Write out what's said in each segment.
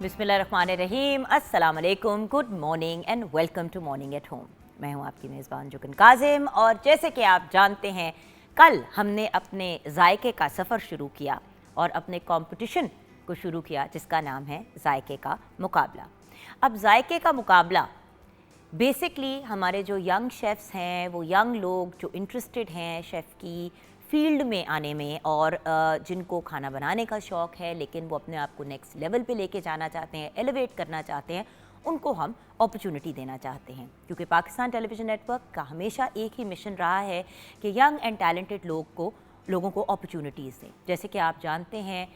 बिस्मिल्लाहिर्रहमानिर्रहीम, अस्सलाम वालेकुम, good morning and welcome to morning at home. मैं हूं आपकी मेज़बान जुगन काजिम और जैसे कि आप जानते हैं कल हमने अपने जायके का सफ़र शुरू किया और अपने कंपटीशन को शुरू किया जिसका नाम है जायके का मुकाबला। अब जायके का मुकाबला बेसिकली हमारे जो यंग शेफ़्स हैं, वो यंग लोग जो इंटरेस्टेड हैं शेफ़ की फील्ड में आने में और जिनको खाना बनाने का शौक़ है लेकिन वो अपने आप को नेक्स्ट लेवल पे लेके जाना चाहते हैं, एलिवेट करना चाहते हैं, उनको हम अपॉर्चुनिटी देना चाहते हैं। क्योंकि पाकिस्तान टेलीविज़न नेटवर्क का हमेशा एक ही मिशन रहा है कि यंग एंड टैलेंटेड लोगों को अपॉर्चुनिटीज़ दें। जैसे कि आप जानते हैं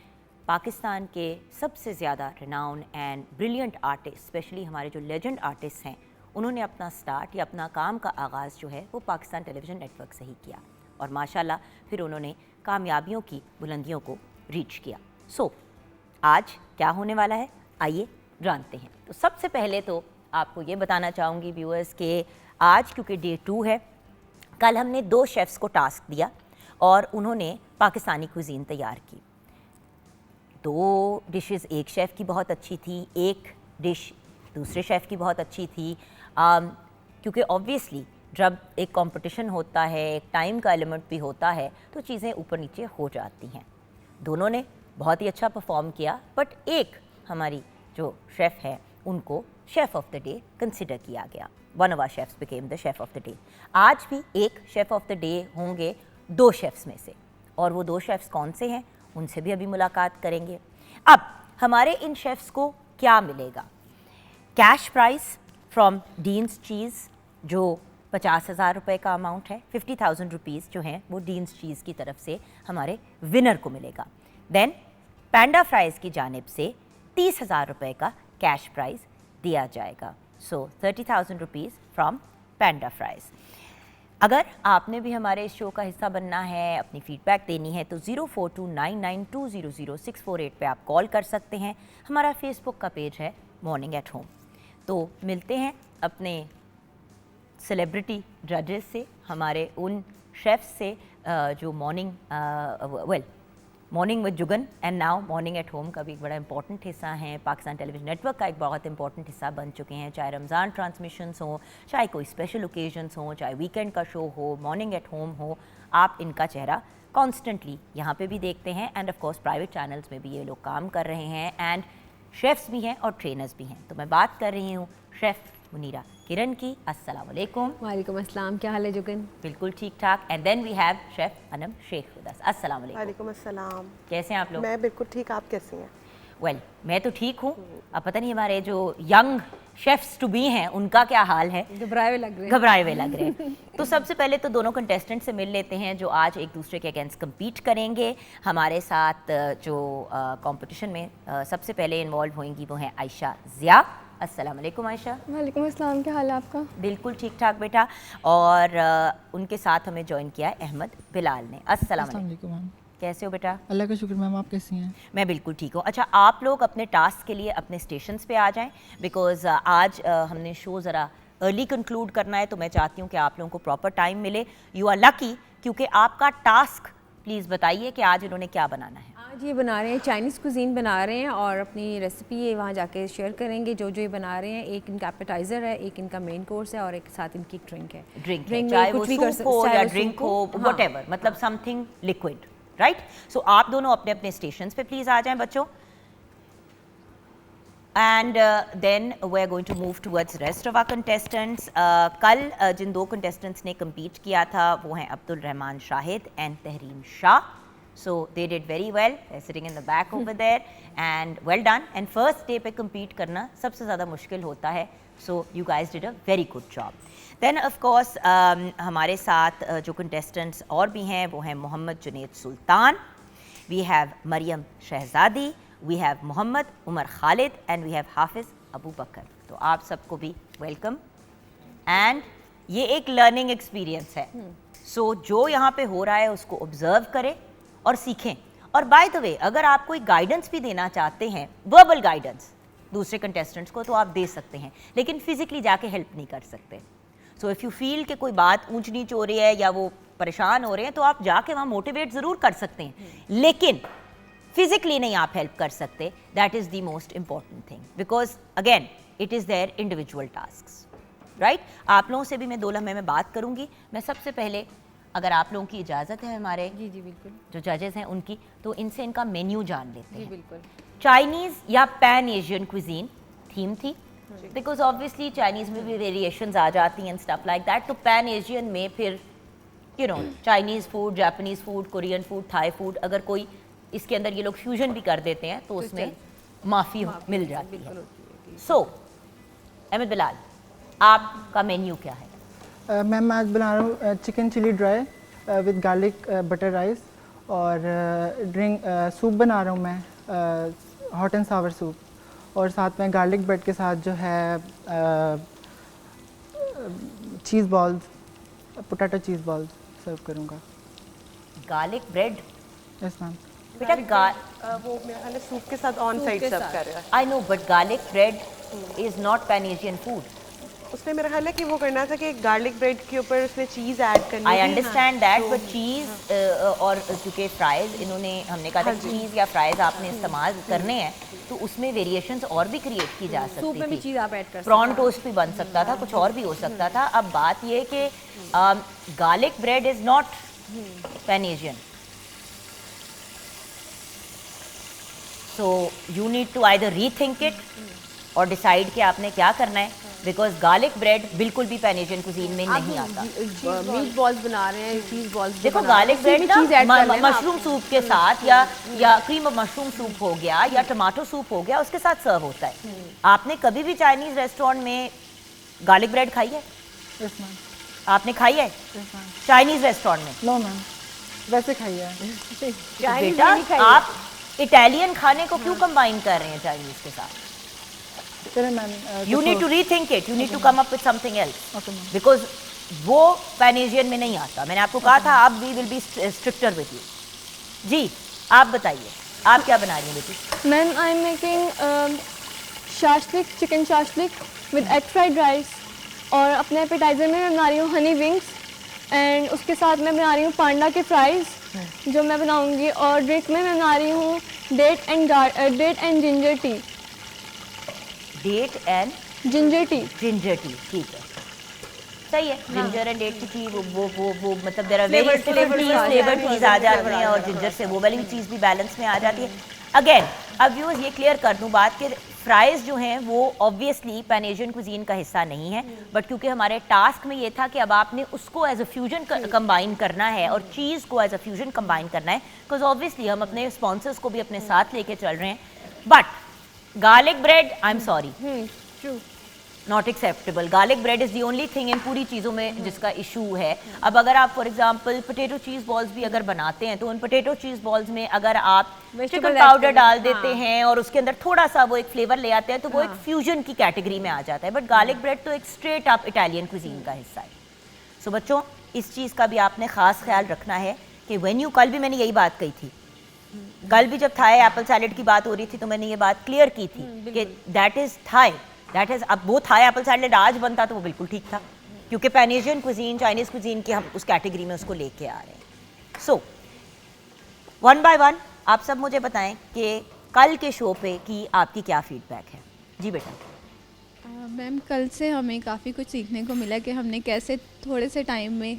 पाकिस्तान के सबसे ज़्यादा renowned and brilliant artist, specially हमारे जो लेजेंड आर्टिस्ट हैं, उन्होंने अपना स्टार्ट या अपना काम का आगाज़ जो है वो पाकिस्तान टेलीविज़न नेटवर्क से ही किया और माशाल्लाह फिर उन्होंने कामयाबियों की बुलंदियों को रीच किया। सो आज क्या होने वाला है, आइए जानते हैं। तो सबसे पहले तो आपको ये बताना चाहूँगी व्यूअर्स के आज क्योंकि डे 2 है, कल हमने 2 शेफ़्स को टास्क दिया और उन्होंने पाकिस्तानी कुज़ीन तैयार की। 2 डिशेस एक शेफ़ की बहुत अच्छी थी, एक डिश दूसरे शेफ़ की बहुत अच्छी थी, क्योंकि ऑब्वियसली जब एक कंपटीशन होता है, एक टाइम का एलिमेंट भी होता है तो चीज़ें ऊपर नीचे हो जाती हैं। दोनों ने बहुत ही अच्छा परफॉर्म किया, बट एक हमारी जो शेफ़ है उनको chef of the day consider किया गया। One of our chefs became the chef of the day. आज भी एक शेफ़ ऑफ द डे होंगे 2 शेफ्स में से, और वो 2 शेफ्स कौन से हैं उनसे भी अभी मुलाकात करेंगे। अब हमारे इन शेफ्स को क्या मिलेगा? कैश प्राइज़ फ्रॉम डीन्स चीज़ जो 50,000 रुपये का अमाउंट है, 50,000 रुपीज़ जो हैं वो डीन्स चीज़ की तरफ से हमारे विनर को मिलेगा। देन पैंडा फ्राइज़ की जानिब से 30,000 रुपये का कैश प्राइज़ दिया जाएगा। सो 30,000 रुपीज़ फ्रॉम पैंडा फ्राइज़। अगर आपने भी हमारे इस शो का हिस्सा बनना है, अपनी फ़ीडबैक देनी है तो 042992000648 पे आप कॉल कर सकते हैं। हमारा फेसबुक का पेज है मॉर्निंग एट होम। तो मिलते हैं अपने सेलिब्रिटी जजेस से, हमारे उन शेफ़्स से जो morning with Jugan and now morning at home का भी एक बड़ा इंपॉर्टेंट हिस्सा है, पाकिस्तान टेलीविज़न नेटवर्क का एक बहुत इंपॉर्टेंट हिस्सा बन चुके हैं। चाहे रमज़ान ट्रांसमिशंस हो, चाहे कोई स्पेशल ओकेजन्स हो, चाहे वीकेंड का शो हो, मॉर्निंग एट होम हो, आप इनका चेहरा कॉन्स्टेंटली यहाँ पे भी देखते हैं end of course private channels में भी ये लोग काम कर रहे हैं एंड शेफ़्स भी हैं और ट्रेनर्स भी हैं। तो मैं बात कर रही हूँ शेफ़ मुनीरा किरण की। अस्सलाम वालेकुम। वालेकुम अस्सलाम, क्या हाल है जुगन? बिल्कुल ठीक ठाक। And then we have chef Anam Shaikh with us. अस्सलाम वालेकुम। वालेकुम अस्सलाम। कैसे हैं आप लोग? मैं बिल्कुल ठीक, आप कैसी हैं? वेल मैं तो ठीक हूँ। अब पता नहीं हमारे जो यंग शेफ्स टू बी हैं उनका क्या हाल है। घबराए हुए लग रहे हैं। तो सबसे पहले तो दोनों कंटेस्टेंट से मिल लेते हैं जो आज एक दूसरे के अगेंस्ट कम्पीट करेंगे। हमारे साथ जो कंपटीशन में सबसे पहले इन्वॉल्व होंगी वो हैं आयशा ज़िया। अस्सलाम वालेकुम आयशा। वालेकुम अस्सलाम, क्या हाल है आपका? बिल्कुल ठीक ठाक बेटा। और उनके साथ हमें ज्वाइन किया है अहमद बिलाल ने। अस्सलाम वालेकुम मैम। कैसे हो बेटा? अल्लाह का शुक्र मैम, आप कैसी हैं? मैं बिल्कुल ठीक हूँ। अच्छा, आप लोग अपने टास्क के लिए अपने स्टेशंस पे आ जाएं बिकॉज़ आज हमने शो ज़रा अर्ली कंक्लूड करना है, तो मैं चाहती हूँ कि आप लोगों को प्रॉपर टाइम मिले। यू आर लकी क्योंकि आपका टास्क, प्लीज़ बताइए कि आज इन्होंने क्या बनाना है। आज ये बना रहे हैं चाइनीज़ कुजीन बना रहे हैं और अपनी रेसिपी ये वहाँ जाके शेयर करेंगे। जो ये बना रहे हैं, एक इनका एपेटाइज़र है, एक इनका मेन कोर्स है और एक साथ इनकी ड्रिंक है। ड्रिंक चाहे वो सूप हो या ड्रिंक हो, व्हाटएवर, मतलब समथिंग लिक्विड, राइट? सो आप दोनों अपने अपने स्टेशंस पे प्लीज़ आ जाएं बच्चों। And then we are going to move towards rest of our contestants. कल जिन 2 कंटेस्टेंट्स ने कम्पीट किया था वो हैं Abdul Rahman Shahid and Tehreen Shah. So they did very well. They're sitting in the back over there and well done. And first day पे compete करना सबसे ज़्यादा मुश्किल होता है. So you guys did a very good job. Then of course हमारे साथ जो contestants और भी हैं वो हैं मोहम्मद जुनेद सुल्तान, we have Maryam Shahzadi, we have Mohammad Umar Khalid and we have हाफिज़ अबू बकर। तो आप सबको भी वेलकम। एंड ये एक लर्निंग एक्सपीरियंस है। So जो यहाँ पे हो रहा है उसको ऑब्जर्व करें और सीखें। और बाय द वे, अगर आप कोई गाइडेंस भी देना चाहते हैं, वर्बल गाइडेंस दूसरे कंटेस्टेंट्स को, तो आप दे सकते हैं, लेकिन फिजिकली जाके हेल्प नहीं कर सकते। सो इफ़ यू फील कि कोई बात ऊंच नीच हो रही है या वो परेशान हो रहे हैं तो आप जाके वहाँ मोटिवेट ज़रूर कर सकते हैं, लेकिन फिजिकली नहीं आप हेल्प कर सकते, that is the most important thing, because again it is their individual tasks, right. आप लोगों से भी मैं 2 लम्हे में बात करूंगी। मैं सबसे पहले, अगर आप लोगों की इजाज़त है, हमारे जी जी बिल्कुल जो जजेस हैं उनकी, तो इनसे इनका मेन्यू जान लेते जी हैं। बिल्कुल। चाइनीज़ या पैन एशियन क्विजीन थीम थी, बिकॉज ऑब्वियसली चाइनीज़ में भी वेरिएशंस आ जाती हैं स्टफ लाइक दैट, तो पैन एशियन में फिर you know Chinese food, Japanese food, Korean food, Thai food, अगर कोई इसके अंदर ये लोग फ्यूजन भी कर देते हैं तो उसमें माफ़ी मिल जाती है। सो अहमद बिलाल, आपका मेन्यू क्या है? मैम आज बना रहा हूँ chicken chilli dry with garlic butter rice, और ड्रिंक सूप बना रहा हूँ मैं, हॉट एंड सावर सूप, और साथ में गार्लिक ब्रेड के साथ जो है cheese balls, potato cheese balls serve करूँगा। Garlic bread? Yes ma'am. बेटा वो मेरे ख्याल है सूप के साथ ऑन साइड सर्व कर रहा है। I know, but garlic bread is not pan Asian food. उसने मेरा ख्याल है कि वो करना था कि गार्लिक ब्रेड के ऊपर उसने चीज़ ऐड करनी आई थी। अंडरस्टैंड दैट, बट चीज़ और चूँकि फ्राइज इन्होंने, हमने कहा था चीज़ या फ्राइज आपने इस्तेमाल करने हैं तो उसमें वेरिएशंस और भी क्रिएट की जा सूप में भी सकती चीज़ थी। आप ऐड कर सकते प्रॉन टोस्ट भी बन सकता था, कुछ और भी हो सकता था। अब बात ये कि garlic bread is not pan Asian, so you need to either rethink it और डिसाइड कि आपने क्या करना है, बिकॉज गार्लिक ब्रेड बिल्कुल भी पैन एशियन कुजीन में नहीं आता। मीट बॉल्स बना रहे हैं, चीज़ बॉल्स देखो गार्लिक ब्रेड ना मशरूम सूप के साथ या क्रीम ऑफ मशरूम सूप हो गया या टमाटो सूप हो गया, उसके साथ सर्व होता है। आपने कभी भी चाइनीज रेस्टोरेंट में गार्लिक ब्रेड खाई है? Yes ma'am. आपने खाई है यस मैम। चाइनीज रेस्टोरेंट में? नो मैम, वैसे खाई है। तो बेटा आप इटालियन खाने को क्यों कंबाइन कर रहे हैं चाइनीज के साथ? चलिए ma'am, you need to rethink it, you need to come up with something else, okay ma'am. Because वो पैन एशियन में नहीं आता। मैंने आपको कहा था आप we will be stricter with you. जी आप बताइए, आप क्या बना रही हैं बेटी? Ma'am I am making shashlik, chicken shashlik with egg fried rice, और अपने एपेटाइज़र में मैं बना रही हूँ हनी विंग्स, एंड उसके साथ मैं बना रही हूँ पांडा के फ्राइज़ जो मैं बनाऊँगी, और ड्रिंक में मैं बना रही हूँ date and ginger tea. Date and ginger tea? Ginger tea, ठीक है, सही है। जिंजर एंड डेट की टी वो मतलब there are very flavour teas आ जाती हैं, और जिंजर से वो वाली भी चीज़ भी बैलेंस में आ जाती है। अगेन अब व्यूअर्स ये क्लियर कर दूं बात कि फ्राइज़ जो हैं वो ऑब्वियसली पैन एशियन कुजीन का हिस्सा नहीं है, बट क्योंकि हमारे टास्क में ये था कि अब आपने उसको एज अ फ्यूजन कंबाइन करना है और चीज़ को एज अ फ्यूजन कंबाइन करना है, बिकॉज ऑब्वियसली हम अपने स्पॉन्सर्स को भी अपने साथ लेके चल रहे हैं। But garlic bread, I am sorry, not acceptable. Garlic bread is the only thing in पूरी चीज़ों में जिसका इशू है। अब अगर आप for example potato cheese balls भी अगर बनाते हैं तो उन पोटैटो चीज़ बॉल्स में अगर आप चिकन पाउडर डाल देते हैं और उसके अंदर थोड़ा सा वो एक फ्लेवर ले आते हैं तो वो एक फ्यूजन की कैटेगरी में आ जाता है। बट गार्लिक ब्रेड तो एक स्ट्रेट अप इटालियन कुजीन का हिस्सा है। सो बच्चों इस चीज़ का भी आपने ख़ास ख्याल रखना है कि व्हेन यू, कल भी मैंने यही बात कही थी, कल भी जब थाई एप्पल सैलेड की बात हो रही थी तो मैंने ये बात क्लियर की थी कि that is Thai, that is, अब वो थाई एप्पल सैलेड आज बनता तो वो बिल्कुल ठीक था, क्योंकि pan Asian cuisine, Chinese cuisine की हम उस कैटेगरी में उसको लेके आ रहे हैं। सो वन बाय वन आप सब मुझे बताएं कि कल के शो पे की आपकी क्या फीडबैक है। जी बेटा। मैम कल से हमें काफ़ी कुछ सीखने को मिला कि हमने कैसे थोड़े से टाइम में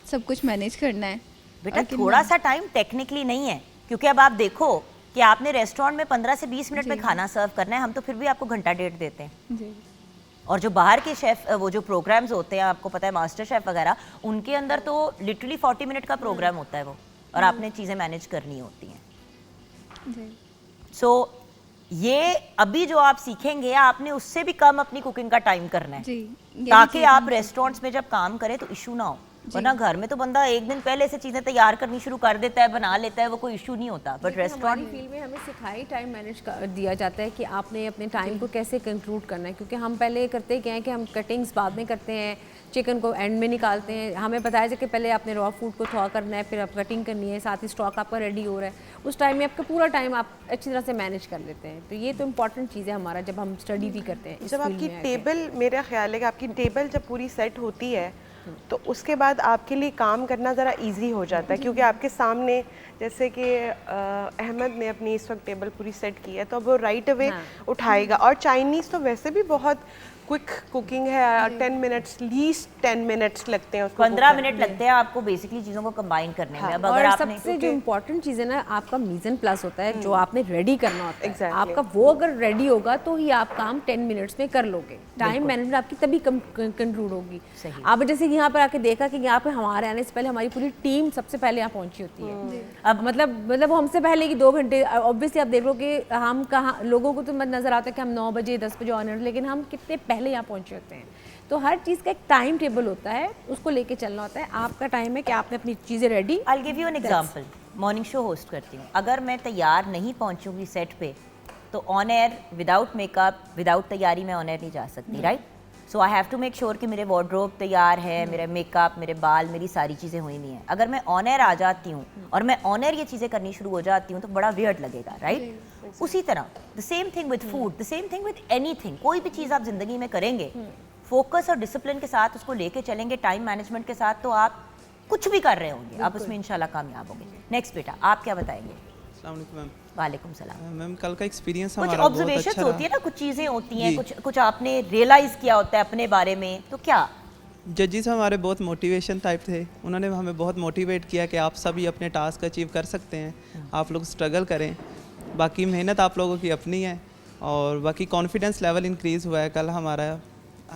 सब कुछ मैनेज करना है। बेटा थोड़ा सा टाइम टेक्निकली नहीं है, क्योंकि अब आप देखो कि आपने रेस्टोरेंट में 15 से 20 मिनट में खाना सर्व करना है, हम तो फिर भी आपको घंटा डेढ़ देते हैं। जी। और जो बाहर के शेफ़, वो जो प्रोग्राम्स होते हैं आपको पता है मास्टर शेफ़ वगैरह, उनके अंदर तो लिटरली 40 मिनट का प्रोग्राम होता है वो, और आपने चीज़ें मैनेज करनी होती हैं। जी। सो ये अभी जो आप सीखेंगे आपने उससे भी कम अपनी कुकिंग का टाइम करना है, जी, ये भी ताकि चीज़ आप हम रेस्टोरेंट्स में जब काम करें तो इशू ना हो। वरना घर में तो बंदा एक दिन पहले से चीज़ें तैयार करनी शुरू कर देता है, बना लेता है, वो कोई इशू नहीं होता। बट रेस्टोरेंट फील्ड में हमें सिखाई टाइम मैनेज कर दिया जाता है कि आपने अपने टाइम को कैसे कंक्लूड करना है, क्योंकि हम पहले करते क्या है कि हम कटिंग्स बाद में करते हैं, चिकन को एंड में निकालते हैं। हमें बताया जाए कि पहले आपने रॉ फूड को थॉ करना है, फिर आप कटिंग करनी है, साथ ही स्टॉक आपका रेडी हो रहा है, उस टाइम में आपका पूरा टाइम आप अच्छी तरह से मैनेज कर लेते हैं। तो ये तो इम्पॉर्टेंट चीज़ है हमारा जब हम स्टडी भी करते हैं। जब आपकी टेबल, मेरा ख्याल है कि आपकी टेबल जब पूरी सेट होती है तो उसके बाद आपके लिए काम करना ज़रा इजी हो जाता है, क्योंकि आपके सामने जैसे कि अहमद ने अपनी इस वक्त टेबल पूरी सेट की है, तो अब वो राइट अवे उठाएगा। और चाइनीज़ तो वैसे भी बहुत क्विक कुकिंग है, 10 मिनट्स, लीस्ट 10 मिनट्स लगते हैं उसको, 15 मिनट लगते हैं आपको बेसिकली चीज़ों को कंबाइन करने में। अब अगर और आपने सबसे जो इम्पोर्टेंट चीज़ है ना, आपका मीज़न प्लस होता है जो आपने रेडी करना होता है। Exactly. आपका वो अगर रेडी होगा तो ही आप काम 10 मिनट्स में कर लोगे। टाइम मैनेजमेंट आपकी तभी कंक्लूड होगी। सही। आप जैसे यहाँ पर आके देखा कि यहाँ पे हमारे आने से पहले हमारी पूरी टीम सबसे पहले यहाँ पहुँची होती है। अब मतलब वो हमसे पहले की 2 घंटे, ऑब्वियसली आप देख लो कि हम कहाँ, लोगों को तो नज़र आता है कि हम 9 बजे 10 बजे ऑनर, लेकिन हम कितने पहले यहाँ पहुँचे होते हैं। तो हर चीज़ का एक टाइम टेबल होता है, उसको लेके चलना होता है। आपका टाइम है कि आपने अपनी चीज़ें ready. I'll give you an example. Morning show host करती हूँ, अगर मैं तैयार नहीं पहुँचूंगी सेट पे तो on air without makeup, without तैयारी मैं ऑन एयर नहीं जा सकती, right? So I have to make sure कि मेरे वार्डरोब तैयार है, मेरा मेकअप, मेरे बाल, मेरी सारी चीज़ें हुई नहीं है। अगर मैं ऑन एयर आ जाती हूँ और मैं ऑन एयर ये चीज़ें करनी शुरू हो जाती हूँ तो बड़ा वियर्ड लगेगा, राइट? उसी तरह the same thing with food, the same thing with anything. कोई भी चीज़ आप ज़िंदगी में करेंगे, फोकस और डिसिप्लिन के साथ उसको लेके चलेंगे, टाइम मैनेजमेंट के साथ, तो आप कुछ भी कर रहे होंगे, आप उसमें इंशाल्लाह कामयाब होंगे। नेक्स्ट बेटा, आप क्या बताएंगे? अस्सलाम वालेकुम मैम। वालेकुम सलाम। मैम कल का एक्सपीरियंस कुछ हमारा बहुत ऑब्जर्वेशंस अच्छा होती है रहा। ना, कुछ चीज़ें होती हैं, जी। कुछ आपने रियलाइज़ किया होता है अपने बारे में, तो क्या? जजेस हमारे बहुत मोटिवेशन टाइप थे, उन्होंने हमें बहुत मोटिवेट किया कि आप सभी अपने टास्क अचीव कर सकते हैं, आप लोग स्ट्रगल करें, बाकी मेहनत आप लोगों की अपनी है। और बाकी कॉन्फिडेंस लेवल इंक्रीज़ हुआ है कल हमारा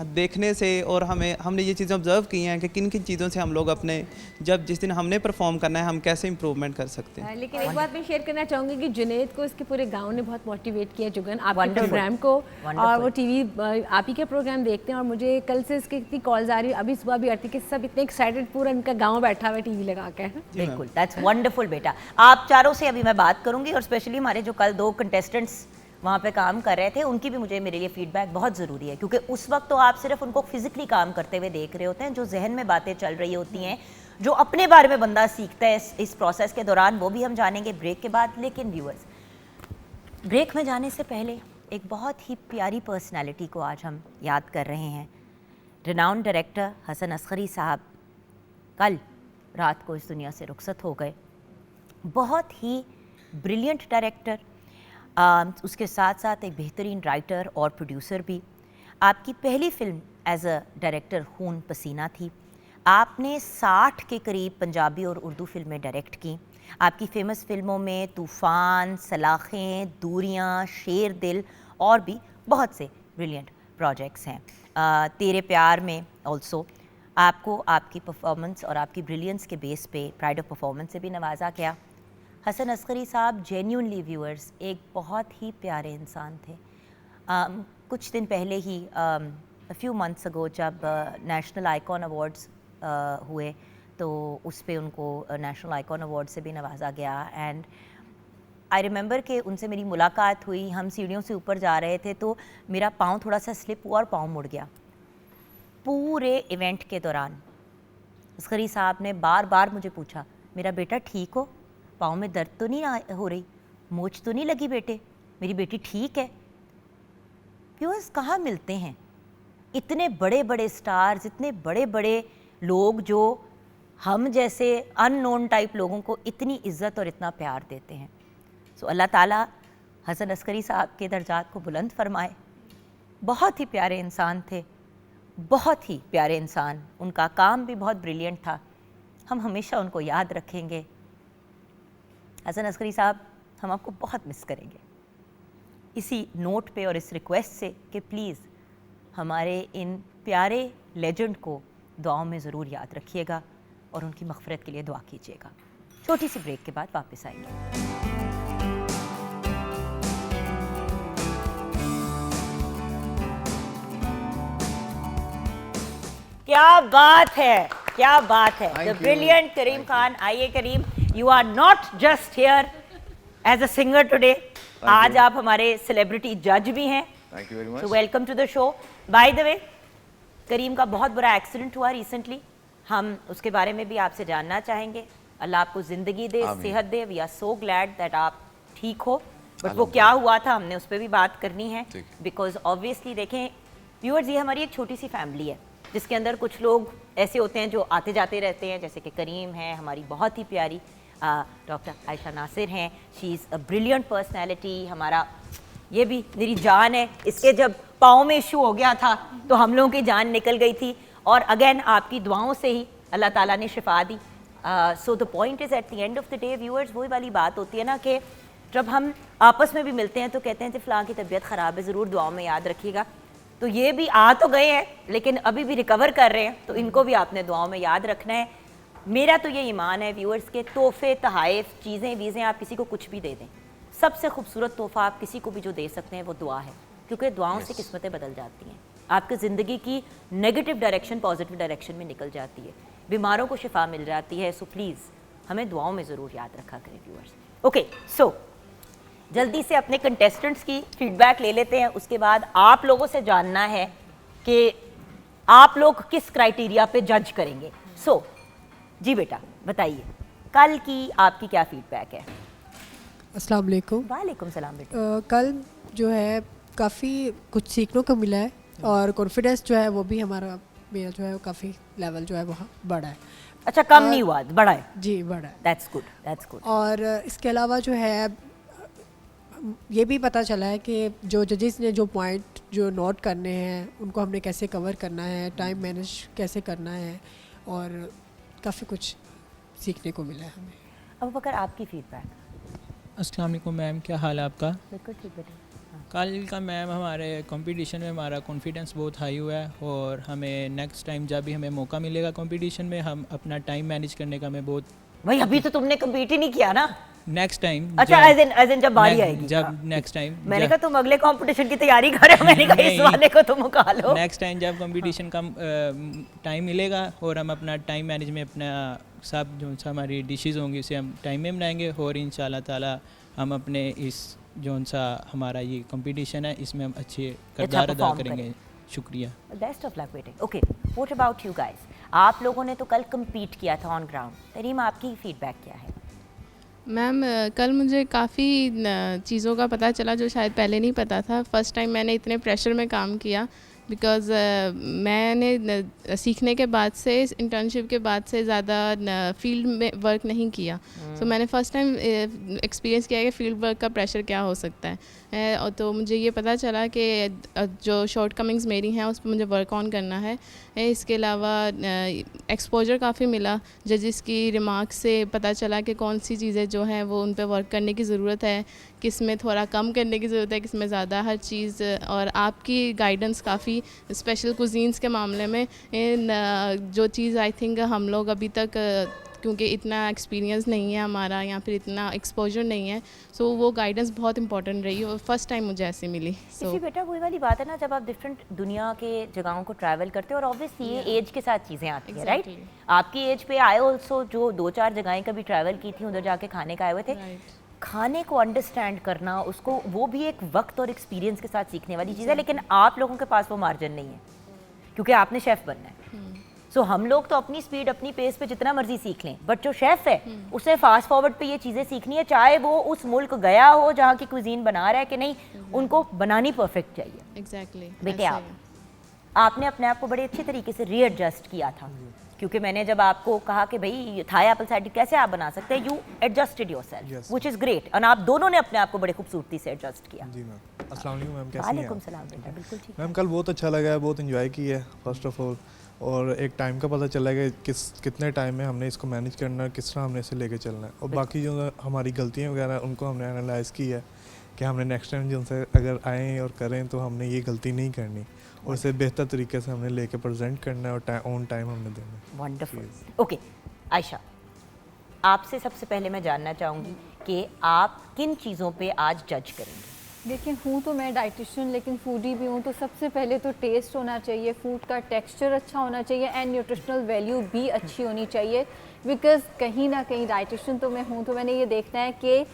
देखने से, और हमने ये चीज़ें ऑब्जर्व की हैं कि किन किन चीज़ों से हम लोग अपने, जब जिस दिन हमने परफॉर्म करना है, हम कैसे इंप्रूवमेंट कर सकते हैं। लेकिन एक बात मैं शेयर करना चाहूँगी कि जुनैद को इसके पूरे गांव ने बहुत मोटिवेट किया, जुगन आपके Wonderful. प्रोग्राम को। Wonderful. और वो टीवी आप ही के प्रोग्राम देखते हैं, और मुझे कल से इसकी इतनी कॉल्स आ रही है, अभी सुबह भी आती है कि सब इतने एक्साइटेड, पूरा इनका गाँव बैठा हुआ है टीवी लगा के। बिल्कुल, दैट्स वंडरफुल बेटा। आप चारों से अभी मैं बात करूंगी, और स्पेशली हमारे जो कल 2 कंटेस्टेंट्स वहाँ पे काम कर रहे थे, उनकी भी मेरे लिए फीडबैक बहुत ज़रूरी है, क्योंकि उस वक्त तो आप सिर्फ उनको फिजिकली काम करते हुए देख रहे होते हैं, जो जहन में बातें चल रही होती हैं, जो अपने बारे में बंदा सीखता है इस प्रोसेस के दौरान, वो भी हम जानेंगे ब्रेक के बाद। लेकिन व्यूअर्स, ब्रेक में जाने से पहले एक बहुत ही प्यारी पर्सनैलिटी को आज हम याद कर रहे हैं। रिनाउंड डायरेक्टर हसन अस्करी साहब कल रात को इस दुनिया से रुखसत हो गए। बहुत ही ब्रिलियंट डायरेक्टर, उसके साथ साथ एक बेहतरीन राइटर और प्रोड्यूसर भी। आपकी पहली फिल्म एज अ डायरेक्टर खून पसीना थी। आपने 60 के करीब पंजाबी और उर्दू फिल्में डायरेक्ट की। आपकी फेमस फिल्मों में तूफ़ान, सलाखें, दूरियां, शेर दिल और भी बहुत से ब्रिलियंट प्रोजेक्ट्स हैं। तेरे प्यार में ऑल्सो आपको आपकी परफॉर्मेंस और आपकी ब्रिलियंस के बेस पे प्राइड ऑफ परफॉर्मेंस से भी नवाजा गया। हसन अस्करी साहब जेन्युइनली व्यूअर्स एक बहुत ही प्यारे इंसान थे। कुछ दिन पहले ही फ्यू मंथ्स अगो जब नेशनल आइकॉन अवार्ड्स हुए, तो उस पे उनको नेशनल आइकॉन अवार्ड से भी नवाजा गया। एंड आई रिमेंबर कि उनसे मेरी मुलाकात हुई, हम सीढ़ियों से ऊपर जा रहे थे तो मेरा पाँव थोड़ा सा स्लिप हुआ और पाँव मुड़ गया। पूरे इवेंट के दौरान अस्करी साहब ने बार बार मुझे पूछा, मेरा बेटा ठीक हो, पाँव में दर्द तो नहीं हो रही, मोच तो नहीं लगी बेटे, मेरी बेटी ठीक है। व्यूअर्स, कहाँ मिलते हैं इतने बड़े बड़े स्टार्स, इतने बड़े बड़े लोग जो हम जैसे अननोन टाइप लोगों को इतनी इज्जत और इतना प्यार देते हैं। सो अल्लाह ताला हसन अस्करी साहब के दर्जात को बुलंद फरमाए। बहुत ही प्यारे इंसान थे, बहुत ही प्यारे इंसान। उनका काम भी बहुत ब्रिलियंट था, हम हमेशा उनको याद रखेंगे। हसन अस्करी साहब, हम आपको बहुत मिस करेंगे। इसी नोट पे और इस रिक्वेस्ट से कि प्लीज़ हमारे इन प्यारे लेजेंड को दुआओं में ज़रूर याद रखिएगा और उनकी मग़फ़िरत के लिए दुआ कीजिएगा। छोटी सी ब्रेक के बाद वापस आएंगे। क्या बात है, क्या बात है। The brilliant Karim Khan. आइए Karim, you are not just here as a singer today, आज आप हमारे सेलिब्रिटी जज भी हैं। Thank you very much. So welcome to the show. By the way, Karim का बहुत बुरा एक्सीडेंट हुआ रिसेंटली, हम उसके बारे में भी आपसे जानना चाहेंगे। अल्लाह आपको ज़िंदगी दे, सेहत दे। We are so glad that आप ठीक हो, बट वो क्या हुआ था हमने उस पर भी बात करनी है, बिकॉज ऑब्वियसली देखें व्यूअर्स, ये हमारी एक छोटी सी फैमिली है जिसके अंदर कुछ लोग ऐसे होते हैं जो आते जाते रहते हैं, जैसे कि करीम है, हमारी बहुत ही प्यारी डॉक्टर आयशा नासिर हैं, she is a brilliant personality. हमारा ये भी मेरी जान है, इसके जब पाँव में इशू हो गया था तो हम लोगों की जान निकल गई थी, और अगेन आपकी दुआओं से ही अल्लाह ताला ने शिफा दी। So the point is at the end of the day viewers, वही वाली बात होती है ना कि जब हम आपस में भी मिलते हैं तो कहते हैं कि फ़लाँ की तबीयत ख़राब है, ज़रूर दुआओं में याद रखिएगा। तो ये भी आ तो गए हैं लेकिन अभी भी रिकवर कर रहे हैं, तो इनको भी आपने दुआओं में याद रखना है। मेरा तो ये ईमान है व्यूअर्स के तोहफे, तहाइफ, चीज़ें वीज़ें आप किसी को कुछ भी दे दें, सबसे खूबसूरत तोहफ़ा आप किसी को भी जो दे सकते हैं वो दुआ है, क्योंकि दुआओं से किस्मतें बदल जाती हैं। आपकी ज़िंदगी की नेगेटिव डायरेक्शन पॉजिटिव डायरेक्शन में निकल जाती है, बीमारों को शिफा मिल जाती है। सो प्लीज़ हमें दुआओं में ज़रूर याद रखा करें व्यूअर्स। ओके, सो जल्दी से अपने कंटेस्टेंट्स की फीडबैक ले लेते हैं, उसके बाद आप लोगों से जानना है कि आप लोग किस क्राइटेरिया पे जज करेंगे। सो जी बेटा बताइए, कल की आपकी क्या फीडबैक है? अस्सलाम वालेकुम। वालेकुम सलाम बेटा। कल जो है काफ़ी कुछ सीखने को मिला है और कॉन्फिडेंस जो है वो भी मेरा जो है काफ़ी लेवल जो है वहाँ बढ़ा है। अच्छा, कम नहीं हुआ, बढ़ा है? जी बढ़ा है। That's good, that's good. और इसके अलावा जो है ये भी पता चला है कि जो जजेस ने जो पॉइंट जो नोट करने हैं उनको हमने कैसे कवर करना है, टाइम मैनेज कैसे करना है, और काफ़ी कुछ सीखने को मिला है हमें। अब बकर आपकी फीडबैक? अस्सलाम वालेकुम मैम, क्या हाल है आपका? बिल्कुल ठीक बेटा। कल का मैम हमारे कंपटीशन में हमारा कॉन्फिडेंस बहुत हाई हुआ है, और हमें नेक्स्ट टाइम जब भी हमें मौका मिलेगा कंपटीशन में, हम अपना टाइम मैनेज करने का हमें बहुत। भाई अभी तो तुमने कम्पीट ही नहीं किया ना। नेक्स्ट टाइम अच्छा, एज इन जब बारी आएगी, जब नेक्स्ट टाइम मैंने कहा तुम अगले कंपटीशन की तैयारी कर रहे हो, मैंने कहा इस वाले को तुम मुका लो। नेक्स्ट टाइम जब कंपटीशन का टाइम मिलेगा और हम अपना टाइम मैनेज में अपना सब जो सा हमारी डिशेज़ होंगी उसे हम टाइम में बनाएंगे, और इंशाल्लाह ताला हम अपने इस जो सा हमारा ये कंपटीशन है इसमें हम अच्छे किरदार अदा करेंगे। शुक्रिया, बेस्ट ऑफ लक बेटे। Okay, what about you guys? आप लोगों ने तो कल कम्पीट किया था ऑन ग्राउंड, तरीम आपकी फीडबैक क्या है? मैम कल मुझे काफ़ी चीज़ों का पता चला जो शायद पहले नहीं पता था। फ़र्स्ट टाइम मैंने इतने प्रेशर में काम किया, बिकॉज़ मैंने सीखने के बाद से, इंटर्नशिप के बाद से ज़्यादा फील्ड में वर्क नहीं किया। सो मैंने फ़र्स्ट टाइम एक्सपीरियंस किया कि फील्ड वर्क का प्रेशर क्या हो सकता है, और तो मुझे ये पता चला कि जो शॉर्ट कमिंग्स मेरी हैं उस पर मुझे वर्क ऑन करना है। इसके अलावा एक्सपोजर काफ़ी मिला, जजेस की रिमार्क्स से पता चला कि कौन सी चीज़ें जो हैं वो उन पर वर्क करने की ज़रूरत है, किस में थोड़ा कम करने की ज़रूरत है, किस में ज़्यादा, हर चीज़। और आपकी गाइडेंस काफ़ी स्पेशल कुजीन्स के मामले में जो चीज़ आई थिंक हम लोग अभी तक क्योंकि इतना एक्सपीरियंस नहीं है हमारा या फिर इतना एक्सपोजर नहीं है, सो वो गाइडेंस बहुत इंपॉर्टेंट रही और फर्स्ट टाइम मुझे ऐसी मिली। इसी बेटा वही वाली बात है ना, जब आप डिफरेंट दुनिया के जगहों को ट्रैवल करते हो और ऑब्वियसली ये एज के साथ चीज़ें आती हैं, राइट? आपकी एज पे आए ऑल्सो जो 2-4 जगहें कभी ट्रैवल की थी, उधर जाके खाने का आए हुए थे, खाने को अंडरस्टैंड करना, उसको वो भी एक वक्त और एक्सपीरियंस के साथ सीखने वाली चीज़ है। लेकिन आप लोगों के पास वो मार्जिन नहीं है क्योंकि आपने शेफ़ बनना है। सो हम लोग तो अपनी स्पीड अपनी पेस पे जितना मर्जी सीख लें, बट जो शेफ़ है उसे फास्ट फॉरवर्ड पे ये चीज़ें सीखनी है, चाहे वो उस मुल्क गया हो जहाँ की कुजीन बना रहा है कि नहीं, उनको बनानी परफेक्ट चाहिए। एग्जैक्टली। बेटे आपने अपने आप को बड़े अच्छे तरीके से रीएडजस्ट किया था, क्योंकि मैंने जब आपको कहा कि भाई थाई एप्पल साइडर कैसे आप बना सकते हैं, you adjusted yourself, which is great, और आप दोनों ने अपने आप को बड़े खूबसूरती से एडजस्ट किया। जी मैम। अस्सलाम वालेकुम मैम, कैसी हैं? वालेकुम सलाम बेटा, बिल्कुल ठीक। मैम कल बहुत अच्छा लगा है, बहुत एंजॉय किया है फर्स्ट ऑफ ऑल, और एक टाइम का पता चला है कि कितने टाइम में हमने इसको मैनेज करना है, किस तरह हमने इसे लेके चलना है, और बाकी जो हमारी गलतियाँ वगैरह उनको हमने एनालाइज़ की है कि हमने नेक्स्ट टाइम जो उनसे अगर आएँ और करें तो हमने ये गलती नहीं करनी, और इसे बेहतर तरीके से हमने लेके प्रेजेंट करना है और ऑन टाइम हमने देना है। वंडरफुल। ओके आयशा, आपसे सबसे पहले मैं जानना चाहूँगी कि आप किन चीज़ों पे आज जज करेंगे? देखिए, हूँ तो मैं डाइटिशियन लेकिन फूडी भी हूँ, तो सबसे पहले तो टेस्ट होना चाहिए, फूड का टेक्सचर अच्छा होना चाहिए एंड न्यूट्रिशनल वैल्यू भी अच्छी होनी चाहिए। बिकॉज़ कहीं ना कहीं डाइटिशियन तो मैं हूँ, तो मैंने ये देखना है कि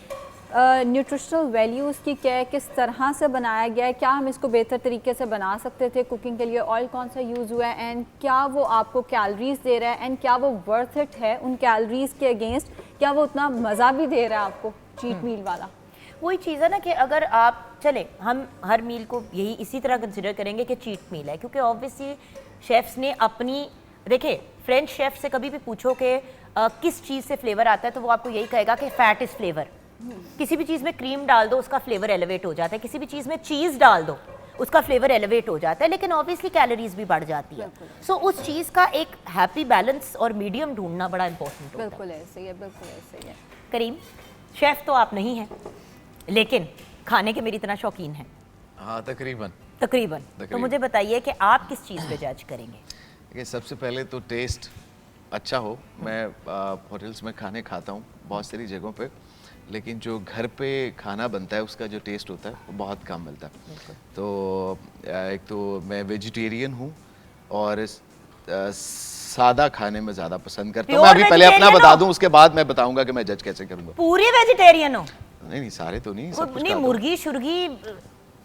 न्यूट्रिशनल वैल्यू उसकी क्या है, किस तरह से बनाया गया है, क्या हम इसको बेहतर तरीके से बना सकते थे कुकिंग के लिए, ऑयल कौन सा यूज़ हुआ है, एंड क्या वो आपको कैलोरीज दे रहा है, एंड क्या वो वर्थ इट है उन कैलोरीज के अगेंस्ट, क्या वो उतना मज़ा भी दे रहा है आपको चीट मील वाला। वही चीज़ है ना कि अगर आप चले, हम हर मील को यही इसी तरह कंसिडर करेंगे कि चीट मील है, क्योंकि ऑब्वियसली शेफ्स ने अपनी, देखिए फ्रेंच शेफ से कभी भी पूछो कि किस चीज़ से फ्लेवर आता है तो वो आपको यही कहेगा कि फैट इज़ फ्लेवर। किसी भी चीज़ में क्रीम डाल दो उसका फ्लेवर एलिवेट हो जाता है, किसी भी चीज़ में चीज़ डाल दो उसका फ्लेवर एलिवेट हो जाता है, लेकिन ऑब्वियसली कैलोरीज भी बढ़ जाती है। सो उस चीज़ का एक हैप्पी बैलेंस और मीडियम ढूंढना बड़ा इंपॉर्टेंट होता है। बिल्कुल ऐसे ही है, बिल्कुल ऐसे ही है। करीम, शेफ तो आप नहीं हैं, लेकिन खाने के मेरी इतना शौकीन है। हाँ, तकरीबन। तो मुझे बताइए कि आप किस चीज़ पे जज करेंगे? देखिए, सबसे पहले तो टेस्ट अच्छा हो। मैं होटल्स में खाने खाता हूँ बहुत सारी जगहों पे, लेकिन जो घर पे खाना बनता है उसका जो टेस्ट होता है वो बहुत कम मिलता है। तो एक तो मैं वेजिटेरियन हूँ और सादा खाने में ज़्यादा पसंद करता हूँ। मैं अभी पहले अपना बता दूँ, उसके बाद मैं बताऊँगा कि मैं जज कैसे करूँगा। पूरे वेजिटेरियन हो? नहीं, सारे तो नहीं, सब कुछ नहीं, मुर्गी शुर्गी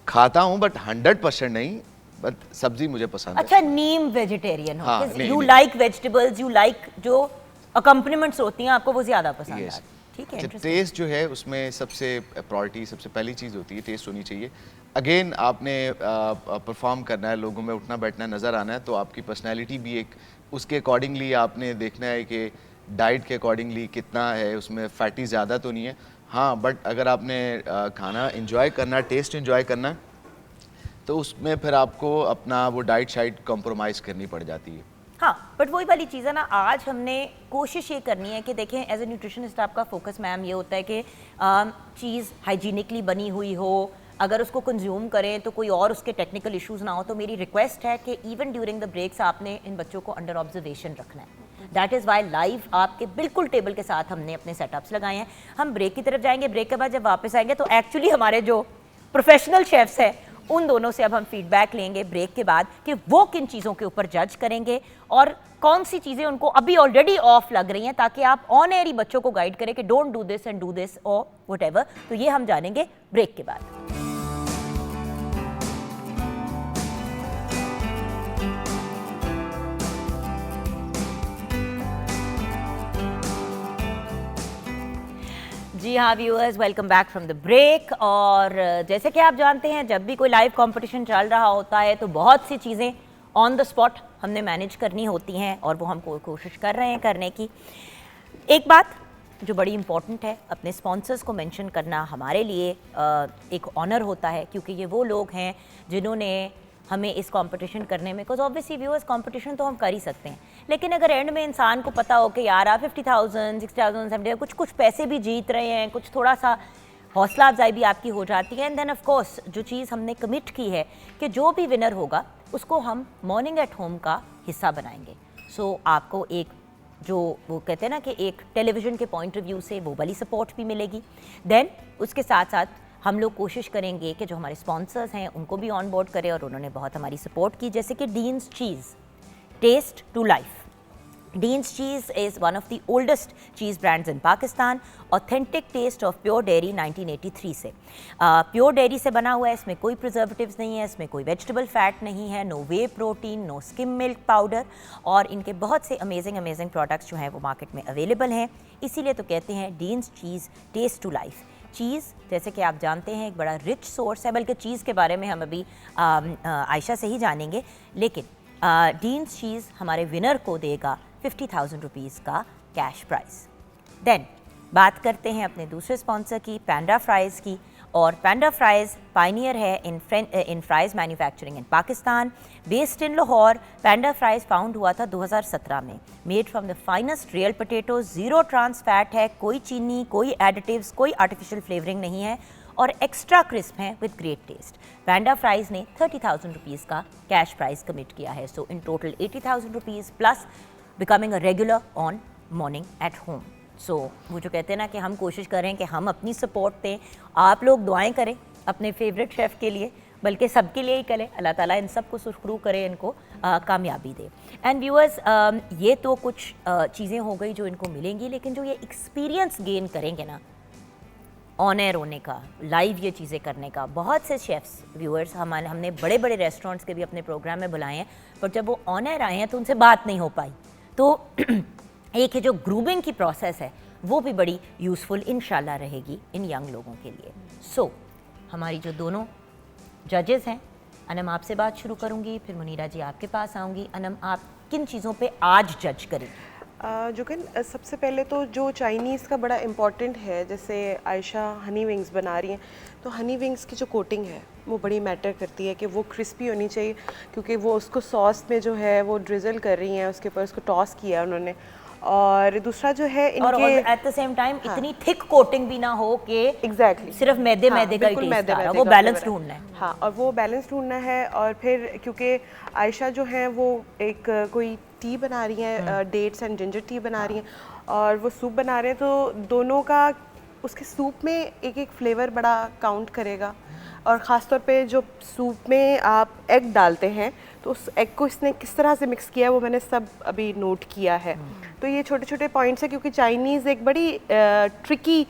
खाता हूँ बट 100% नहीं, बट सब्जी मुझे पसंद है। अच्छा, नीम वेजिटेरियन हो? हाँ, you like vegetables, you like जो अकम्पनीमेंट्स होती हैं आपको वो ज़्यादा पसंद है। ठीक है। टेस्ट जो है उसमें सबसे प्रायोरिटी, सबसे पहली चीज़ होती है, टेस्ट होनी चाहिए। अगेन आपने परफॉर्म करना है, लोगों में उठना बैठना नज़र आना है, तो आपकी पर्सनैलिटी भी एक उसके अकॉर्डिंगली आपने देखना है कि डाइट के अकॉर्डिंगली कितना है, उसमें फैटी ज़्यादा तो नहीं है। हाँ, बट अगर आपने खाना इंजॉय करना, टेस्ट इंजॉय करना है, तो उसमें फिर आपको अपना वो डाइट शाइट कॉम्प्रोमाइज़ करनी पड़ जाती है। हाँ, बट वही वाली चीज़ है ना, आज हमने कोशिश ये करनी है कि देखें एज ए न्यूट्रिशनिस्ट आपका फोकस मैम ये होता है कि चीज़ हाइजीनिकली बनी हुई हो, अगर उसको कंज्यूम करें तो कोई और उसके टेक्निकल इश्यूज ना हो। तो मेरी रिक्वेस्ट है कि इवन ड्यूरिंग द ब्रेक्स आपने इन बच्चों को अंडर ऑब्जर्वेशन रखना है। दैट इज़ वाई लाइव आपके बिल्कुल टेबल के साथ हमने अपने सेटअप्स लगाए हैं। हम ब्रेक की तरफ जाएंगे, ब्रेक के बाद जब वापस आएंगे तो एक्चुअली हमारे जो प्रोफेशनल शेफ्स हैं उन दोनों से अब हम फीडबैक लेंगे ब्रेक के बाद कि वो किन चीज़ों के ऊपर जज करेंगे और कौन सी चीज़ें उनको अभी ऑलरेडी ऑफ लग रही हैं, ताकि आप ऑन एयर ही बच्चों को गाइड करें कि don't do this and do this और व्हाटएवर। तो ये हम जानेंगे ब्रेक के बाद। जी हाँ viewers, welcome back from the break. और जैसे कि आप जानते हैं जब भी कोई लाइव कंपटीशन चल रहा होता है तो बहुत सी चीज़ें ऑन द स्पॉट हमने मैनेज करनी होती हैं और वो हम कोशिश कर रहे हैं करने की। एक बात जो बड़ी इंपॉर्टेंट है, अपने स्पॉन्सर्स को मेंशन करना हमारे लिए एक ऑनर होता है, क्योंकि ये वो लोग हैं जिन्होंने हमें इस कंपटीशन करने में, बिकॉज ऑब्वियसली व्यूअर्स कंपटीशन तो हम कर ही सकते हैं, लेकिन अगर एंड में इंसान को पता हो कि यार आप 50,000, 60,000, 70,000 कुछ पैसे भी जीत रहे हैं, कुछ थोड़ा सा हौसला अफजाई भी आपकी हो जाती है। एंड देन ऑफ कोर्स जो चीज़ हमने कमिट की है कि जो भी विनर होगा उसको हम मॉर्निंग एट होम का हिस्सा बनाएंगे। सो आपको एक जो वो कहते हैं ना कि एक टेलीविज़न के पॉइंट ऑफ व्यू से वो वाली सपोर्ट भी मिलेगी। देन उसके साथ साथ हम लोग कोशिश करेंगे कि जो हमारे स्पॉन्सर्स हैं उनको भी ऑन बोर्ड करें, और उन्होंने बहुत हमारी सपोर्ट की, जैसे कि Dean's Cheese, taste to life. Dean's Cheese is one of the oldest cheese brands in Pakistan. Authentic taste of pure dairy 1983 से प्योर डेयरी से बना हुआ है, इसमें कोई प्रिजर्वेटिव्स नहीं है, इसमें कोई वेजिटेबल फैट नहीं है, no whey protein, no skim milk powder, और इनके बहुत से अमेजिंग प्रोडक्ट्स जो हैं वो मार्केट में अवेलेबल हैं। इसीलिए तो कहते हैं Dean's Cheese taste to life. Cheese जैसे कि आप जानते हैं एक बड़ा रिच सोर्स है, बल्कि चीज़ के बारे में हम अभी आयशा से ही जानेंगे, लेकिन Dean's Cheese हमारे विनर को देगा 50,000 रुपीज़ का कैश प्राइज़। देन बात करते हैं अपने दूसरे स्पॉन्सर की, पैंडा फ्राइज़ की। और पैंडा फ्राइज़ पाइनियर है in fries manufacturing in Pakistan, based in Lahore. Panda fries found हुआ था 2017 में। Made from the finest real potatoes, zero trans fat है, कोई चीनी, कोई एडिटिव्स, कोई आर्टिफिशियल फ्लेवरिंग नहीं है, और एक्स्ट्रा क्रिस्प हैं with great taste. Panda fries ने 30,000 रुपीज़ का कैश प्राइज़ कमिट किया है। So in total 80,000 rupees plus becoming a regular on morning at home. So वो जो कहते हैं ना कि हम कोशिश करें कि हम अपनी सपोर्ट दें, आप लोग दुआएं करें अपने फेवरेट शेफ़ के लिए, बल्कि सबके लिए ही करें। अल्लाह ताला इन सब को सुरखरू करे, इनको कामयाबी दे। एंड व्यूअर्स, ये तो कुछ चीज़ें हो गई जो इनको मिलेंगी, लेकिन जो ये एक्सपीरियंस गेन करेंगे ना ऑन एयर होने का, लाइव ये चीज़ें करने का, बहुत से शेफ्स व्यूअर्स हमने बड़े बड़े रेस्टोरेंट्स के भी अपने प्रोग्राम में बुलाए हैं, पर जब वो ऑन एयर आए हैं तो उनसे बात नहीं हो पाई। तो एक है जो ग्रूमिंग की प्रोसेस है वो भी बड़ी यूज़फुल इंशाल्लाह रहेगी इन यंग लोगों के लिए। सो हमारी जो दोनों जजेस हैं अनम आपसे बात शुरू करूंगी, फिर मुनीरा जी आपके पास आऊंगी। अनम, आप किन चीज़ों पे आज जज करेंगी? जोकन सबसे पहले तो जो चाइनीज़ का बड़ा इम्पॉर्टेंट है, जैसे आयशा हनी विंग्स बना रही हैं, तो हनी विंग्स की जो कोटिंग है वो बड़ी मैटर करती है कि वो क्रिस्पी होनी चाहिए, क्योंकि वो उसको सॉस में जो है वो ड्रिजल कर रही हैं, उसके ऊपर उसको टॉस किया उन्होंने। और दूसरा जो है इनके एट द सेम टाइम इतनी थिक कोटिंग भी ना हो कि एग्जैक्टली सिर्फ मैदे का ही टेस्ट आ रहा है, वो बैलेंस ढूंढना है। हाँ, और वो बैलेंस ढूंढना है। और फिर क्योंकि आयशा जो है वो एक कोई टी बना रही हैं, डेट्स एंड जिंजर टी बना रही हैं, और वो सूप बना रहे हैं, तो दोनों का उसके सूप में एक एक फ्लेवर बड़ा काउंट करेगा। और ख़ास तौर पे जो सूप में आप एग डालते हैं, तो उस एग को इसने किस तरह से मिक्स किया है वो मैंने सब अभी नोट किया है। तो ये छोटे छोटे पॉइंट्स है, क्योंकि चाइनीज़ एक बड़ी ट्रिकी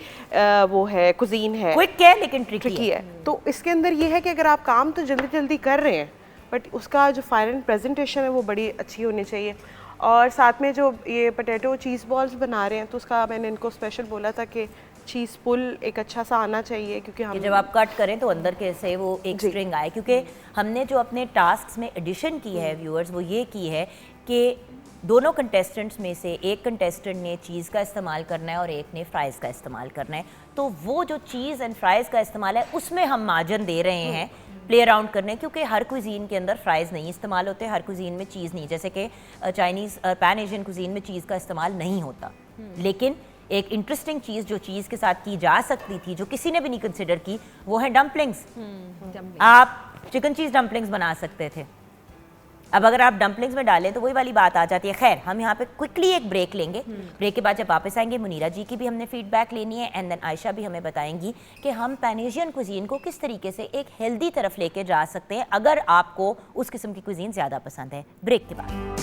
वो है, कुजीन है, क्विक है लेकिन ट्रिकी है। तो इसके अंदर ये है कि अगर आप काम तो जल्दी जल्दी कर रहे हैं, बट उसका जो फाइनल प्रेजेंटेशन है वो बड़ी अच्छी होनी चाहिए। और साथ में जो ये पोटैटो चीज़ बॉल्स बना रहे हैं, तो उसका मैंने इनको स्पेशल बोला था कि चीज़ पुल एक अच्छा सा आना चाहिए, क्योंकि हम जब आप कट करें तो अंदर के से वो एक स्ट्रिंग आए। क्योंकि हमने जो अपने टास्क में एडिशन की है व्यूअर्स, वो ये की है कि दोनों कंटेस्टेंट्स में से एक कंटेस्टेंट ने चीज़ का इस्तेमाल करना है और एक ने फ्राइज़ का इस्तेमाल करना है। तो वो जो चीज़ एंड फ्राइज़ का इस्तेमाल है उसमें हम मार्जिन दे रहे हैं प्ले अराउंड करने, क्योंकि हर कुजीन के अंदर फ्राइज़ नहीं इस्तेमाल होते, हर कुजीन में चीज़ नहीं, जैसे कि चाइनीज़ पैन एशियन कुजीन में चीज़ का इस्तेमाल नहीं होता। लेकिन एक इंटरेस्टिंग चीज़ जो चीज़ के साथ की जा सकती थी, जो किसी ने भी नहीं कंसिडर की, वो है डम्पलिंग्स। आप चिकन चीज़ डम्पलिंग्स बना सकते थे। अब अगर आप डम्पलिंग्स में डालें तो वही वाली बात आ जाती है। खैर, हम यहाँ पे क्विकली एक ब्रेक लेंगे। ब्रेक के बाद जब वापस आएंगे, मुनीरा जी की भी हमने फीडबैक लेनी है, एंड देन आयशा भी हमें बताएंगी कि हम पैन एशियन कुजीन को किस तरीके से एक हेल्दी तरफ लेके जा सकते हैं अगर आपको उस किस्म की कुजीन ज़्यादा पसंद है। ब्रेक के बाद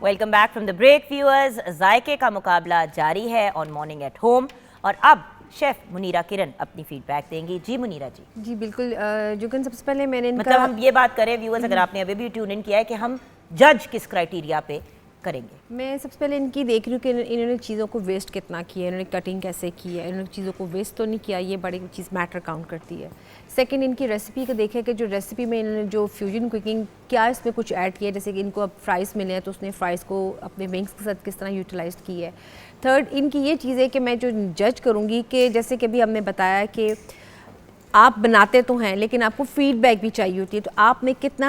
welcome back from the break viewers. जायके का मुकाबला जारी है ऑन मॉर्निंग एट होम, और अब शेफ मुनीरा किरण अपनी फीडबैक देंगी। जी मुनीरा जी। जी बिल्कुल, जुगन सबसे पहले मैंने मतलब हम ये बात करें व्यूअर्स, अगर आपने अभी भी ट्यून इन किया है, कि हम जज किस क्राइटेरिया पे करेंगे। मैं सबसे पहले इनकी देख रही हूँ कि इन्होंने चीज़ों को वेस्ट कितना किया है, इन्होंने कटिंग कैसे की है, इन्होंने चीज़ों को वेस्ट तो नहीं किया, ये बड़ी चीज़ मैटर काउंट करती है। सेकंड, इनकी रेसिपी को देखें कि जो रेसिपी में इन्होंने जो फ्यूजन कुकिंग क्या इसमें कुछ ऐड किया है, जैसे कि इनको अब फ्राइज़ मिले हैं तो उसने फ्राइज़ को अपने विंग्स के साथ किस तरह यूटिलाइज की है। थर्ड, इनकी ये चीज़ है कि मैं जो जज करूँगी कि जैसे कि अभी हमने बताया कि आप बनाते तो हैं लेकिन आपको फीडबैक भी चाहिए होती है, तो आपने कितना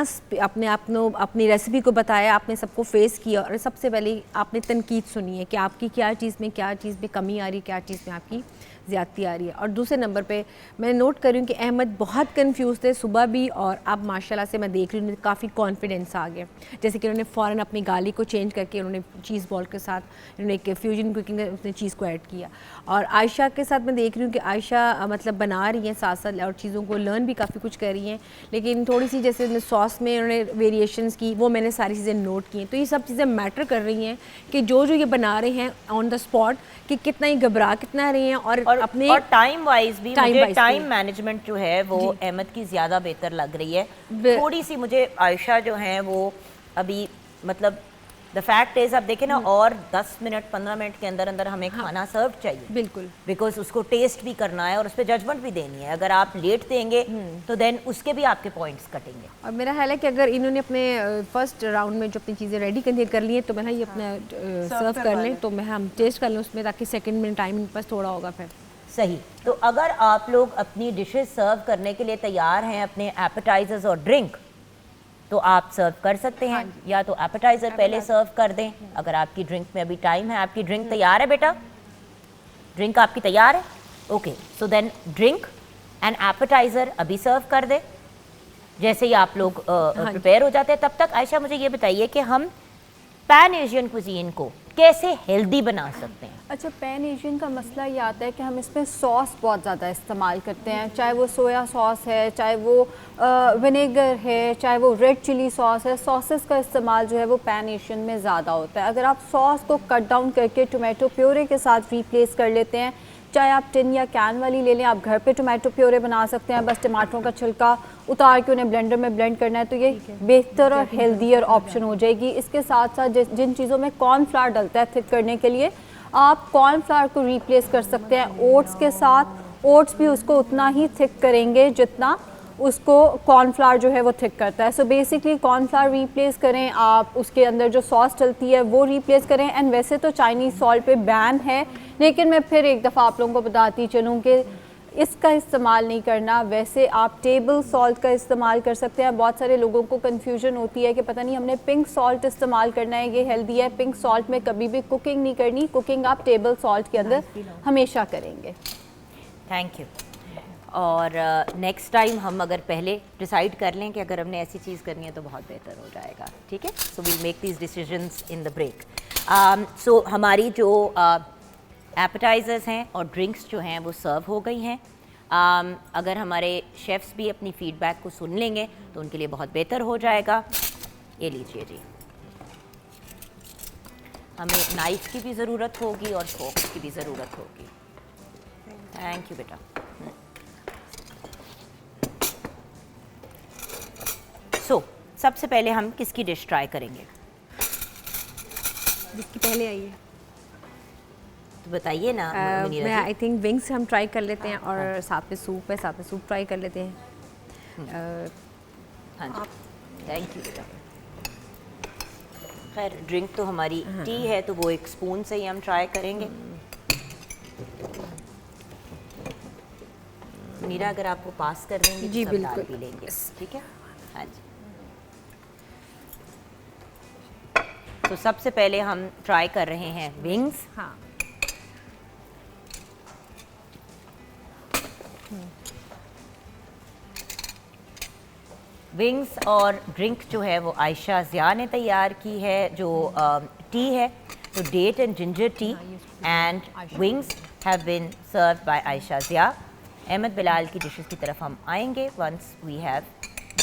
अपनी रेसिपी को बताया, आपने सबको फेस किया, और सबसे पहले आपने तनकीद सुनी है कि आपकी क्या चीज़ में कमी आ रही है, क्या चीज़ में आपकी ज़्यादती आ रही है। और दूसरे नंबर पे मैं नोट कर रही हूँ कि अहमद बहुत कंफ्यूज थे सुबह भी, और अब माशाल्लाह से मैं देख रही हूँ काफ़ी कॉन्फिडेंस आ गया। जैसे कि उन्होंने फ़ौरन अपनी गाली को चेंज करके उन्होंने चीज़ बॉल के साथ उन्होंने एक फ्यूजन कुकिंग में उसने चीज़ को ऐड किया। और आयशा के साथ मैं देख रही हूँ कि आयशा मतलब बना रही हैं साथ साथ और चीज़ों को लर्न भी काफ़ी कुछ कर रही हैं, लेकिन थोड़ी सी जैसे सॉस में उन्होंने वेरिएशंस की, वो मैंने सारी चीज़ें नोट की हैं। तो ये सब चीज़ें मैटर कर रही हैं कि जो ये बना रहे हैं ऑन द स्पॉट, कि कितना ही घबरा कितना रहे हैं, और अपने और टाइम वाइज भी मुझे टाइम मैनेजमेंट जो है वो अहमद की ज़्यादा बेहतर लग रही है। थोड़ी सी मुझे आयशा जो है वो अभी मतलब द फैक्ट इज, अब देखें ना, और 10 मिनट 15 मिनट के अंदर अंदर हमें खाना सर्व चाहिए, बिल्कुल, बिकॉज उसको टेस्ट भी करना है और उस पर जजमेंट भी देनी है। अगर आप लेट देंगे तो देन उसके भी आपके पॉइंट्स कटेंगे। और मेरा ख्याल है कि अगर इन्होंने अपने फर्स्ट राउंड में जो अपनी चीज़ें रेडी कर ली हैं तो मैं ये अपना सर्व कर लें, तो मैं हम टेस्ट कर लें उसमें, ताकि सेकंड में टाइम इनके पास थोड़ा होगा फिर। सही। तो अगर आप लोग अपनी डिशेस सर्व करने के लिए तैयार हैं, अपने एपेटाइजर्स और ड्रिंक, तो आप सर्व कर सकते हैं। या तो एपेटाइजर पहले सर्व कर दें, अगर आपकी ड्रिंक में अभी टाइम है। आपकी ड्रिंक तैयार है बेटा? ड्रिंक आपकी तैयार है? Okay, so then drink and appetiser अभी सर्व कर दें। जैसे ही आप लोग प्रिपेयर हो जाते हैं, तब तक आयशा मुझे ये बताइए कि हम पैन एशियन कुजीन को कैसे हेल्दी बना सकते हैं। अच्छा, पैन एशियन का मसला ये आता है कि हम इसमें सॉस बहुत ज़्यादा इस्तेमाल करते हैं, चाहे वो सोया सॉस है, चाहे वो विनेगर है, चाहे वो रेड चिली सॉस है। सॉसेस का इस्तेमाल जो है वो पैन एशियन में ज़्यादा होता है। अगर आप सॉस को कट डाउन करके टोमेटो प्योरे के साथ रिप्लेस कर लेते हैं, चाहे आप टिन या कैन वाली ले लें, आप घर पे टोमेटो प्योरे बना सकते हैं, बस टमाटरों का छिलका उतार के उन्हें ब्लेंडर में ब्लेंड करना है, तो ये बेहतर और हेल्दियर ऑप्शन हो जाएगी। इसके साथ साथ जिन चीज़ों में कॉर्नफ्लावर डलता है थिक करने के लिए, आप कॉर्नफ्लावर को रिप्लेस कर सकते हैं ओट्स के साथ। ओट्स भी उसको उतना ही थिक करेंगे जितना उसको कॉर्नफ्लावर जो है वो थिक करता है। सो बेसिकली कॉर्नफ्लावर रिप्लेस करें आप, उसके अंदर जो सॉस डलती है वो रिप्लेस करें। एंड वैसे तो चाइनीज़ सॉल्ट पे बैन है, लेकिन मैं फिर एक दफ़ा आप लोगों को बताती चलूँ कि इसका इस्तेमाल नहीं करना। वैसे आप टेबल सॉल्ट का इस्तेमाल कर सकते हैं। बहुत सारे लोगों को कन्फ्यूजन होती है कि पता नहीं हमने पिंक सॉल्ट इस्तेमाल करना है, ये हेल्दी है। पिंक सॉल्ट में कभी भी कुकिंग नहीं करनी, कुकिंग आप टेबल सॉल्ट के अंदर हमेशा करेंगे। Thank you. और नेक्स्ट टाइम हम अगर पहले डिसाइड कर लें कि अगर हमने ऐसी चीज़ करनी है तो बहुत बेहतर हो जाएगा, ठीक है। So we'll make these decisions in the break. So हमारी जो एपेटाइजर्स हैं और ड्रिंक्स जो हैं वो सर्व हो गई हैं। अगर हमारे शेफ़्स भी अपनी फ़ीडबैक को सुन लेंगे तो उनके लिए बहुत बेहतर हो जाएगा। ये लीजिए जी, हमें नाइफ़ की भी ज़रूरत होगी और फोर्क की भी ज़रूरत होगी। थैंक यू बेटा। सो सबसे पहले हम किसकी डिश ट्राई करेंगे? जिसकी पहले आई है तो बताइए ना मैं मुनीरा जी। आई थिंक विंग्स हम ट्राई कर लेते हैं और साथ में सूप है, साथ में सूप ट्राई कर लेते हैं। हाँ जी, थैंक यू बेटा। खैर ड्रिंक तो हमारी टी है तो वो एक स्पून से ही हम ट्राई करेंगे। मुनीरा अगर आपको पास कर देंगे जी, तो सब बिल्कुल। डाल भी लेंगे, ठीक है। हाँ जी, तो सबसे पहले हम ट्राई कर रहे हैं विंग्स। हाँ, विंग्स और ड्रिंक जो है वो आयशा ज़िया ने तैयार की है। जो टी है तो date and ginger tea and wings have been served by Ayesha Zia. Ahmed Bilal की डिशेस की तरफ हम आएंगे once we have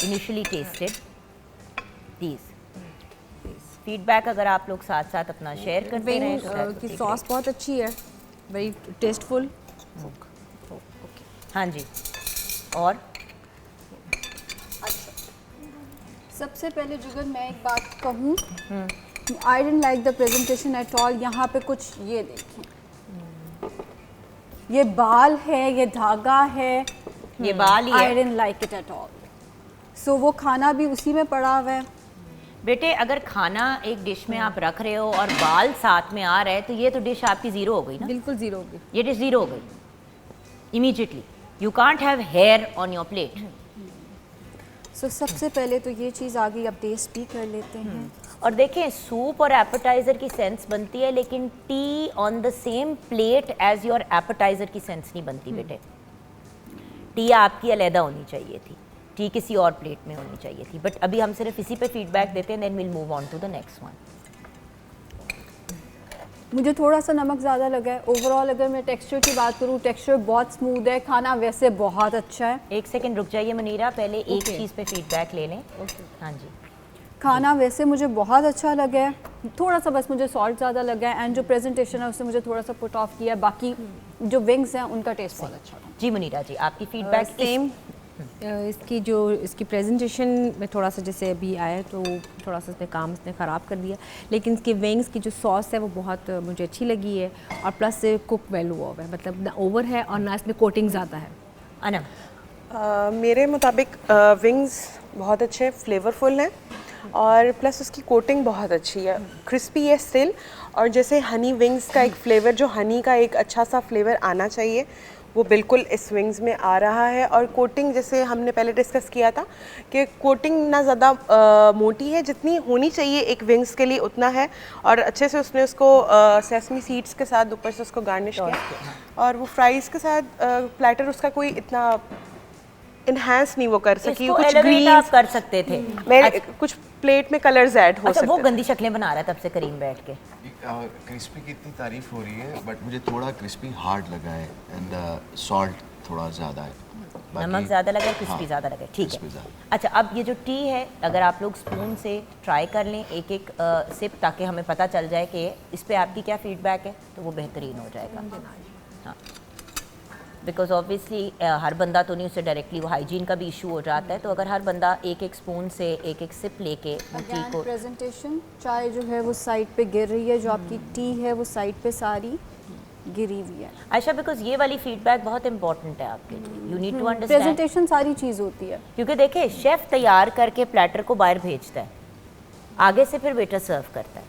initially tasted these. Feedback अगर आप लोग साथ साथ अपना शेयर करते विंग रहें तो that would की be सॉस great। बहुत अच्छी है, वेरी टेस्टफुल। हाँ जी, और सबसे पहले जुगल मैं एक बात कहूँ, I don't like the presentation at all. यहाँ पे कुछ ये देखें, ये बाल है, ये धागा है, ये बाल ही आई है। Don't like it at all. So वो खाना भी उसी में पड़ा हुआ है। बेटे अगर खाना एक डिश में आप रख रहे हो और बाल साथ में आ रहा है तो ये तो डिश आपकी ज़ीरो हो गई ना। बिल्कुल ज़ीरो होगी, ये डिश ज़ीरो हो गई immediately. You can't have hair on your plate. So सबसे पहले तो ये चीज़ आ गई, अब टेस्ट भी कर लेते हैं। और देखें सूप और एपेटाइज़र की सेंस बनती है लेकिन tea on the same plate as your appetiser की सेंस नहीं बनती बेटे। टी आपकी अलहदा होनी चाहिए थी, टी किसी और प्लेट में होनी चाहिए थी। बट अभी हम सिर्फ इसी पे फीडबैक देते हैं, then will move on to the next one. मुझे थोड़ा सा नमक ज़्यादा लगा है। ओवरऑल अगर मैं टेक्सचर की बात करूँ, टेक्सचर बहुत स्मूथ है, खाना वैसे बहुत अच्छा है। एक सेकेंड रुक जाइए मुनीरा, पहले एक Okay. चीज़ पे फीडबैक ले लें। हाँ जी, खाना वैसे मुझे बहुत अच्छा लगा है, थोड़ा सा बस मुझे सॉल्ट ज़्यादा लगा है एंड जो प्रेजेंटेशन है उससे मुझे थोड़ा सा पुट ऑफ किया है। बाकी जो विंग्स हैं उनका टेस्ट बहुत अच्छा था। जी मुनीरा जी आपकी फीडबैक सेम। इसकी जो इसकी प्रेजेंटेशन में थोड़ा सा जैसे अभी आया तो थोड़ा सा इसने काम इसने ख़राब कर दिया, लेकिन इसकी विंग्स की जो सॉस है वो बहुत मुझे अच्छी लगी है और प्लस से कुक वेल हुआ है, मतलब ना ओवर है और ना इसमें कोटिंग ज़्यादा है। अनम मेरे मुताबिक विंग्स बहुत अच्छे फ्लेवरफुल हैं और प्लस उसकी कोटिंग बहुत अच्छी है, क्रिस्पी है स्टिल। और जैसे हनी विंग्स का एक फ्लेवर, जो हनी का एक अच्छा सा फ्लेवर आना चाहिए वो बिल्कुल इस विंग्स में आ रहा है। और कोटिंग जैसे हमने पहले डिस्कस किया था कि कोटिंग ना ज़्यादा मोटी है, जितनी होनी चाहिए एक विंग्स के लिए उतना है। और अच्छे से उसने उसको सेसमी सीड्स के साथ ऊपर से उसको गार्निश किया और वो फ्राइज़ के साथ प्लेटर उसका कोई इतना इन्हांस नहीं वो कर सकी। इसको कुछ elevate ग्रीन आप कर सकते थे। मैं कुछ प्लेट में कलर्स ऐड हो अच्छा सकते वो थे। गंदी शक्लें बना रहा है तब से करीम बैठ के। क्रिस्पी की इतनी तारीफ हो रही है बट मुझे थोड़ा क्रिस्पी हार्ड लगा है एंड सॉल्ट थोड़ा ज़्यादा है। नमक ज़्यादा लगा, क्रिस्पी ज़्यादा लगा, ठीक है। अच्छा अब ये जो टी है अगर आप लोग स्पून से ट्राई कर लें एक एक सिप, ताकि हमें पता चल जाए कि इस पे आपकी क्या फीडबैक है, तो वो बेहतरीन हो जाएगा। हाँ बिकॉज ऑब्वियसली हर बंदा तो नहीं, उससे डायरेक्टली वो हाइजीन का भी इशू हो जाता है, तो अगर हर बंदा एक एक स्पून से एक एक सिप लेके टी को प्रेजेंटेशन, चाय जो है वो साइड पे गिर रही है, जो आपकी टी है वो साइड पे सारी गिरी हुई है। आयशा, बिकॉज ये वाली फीडबैक बहुत इंपॉर्टेंट है आपके लिए, you need to understand. Presentation सारी चीज़ होती है, क्योंकि देखिए शेफ तैयार करके प्लेटर को बाहर भेजता है, आगे से फिर वेटर सर्व करता है,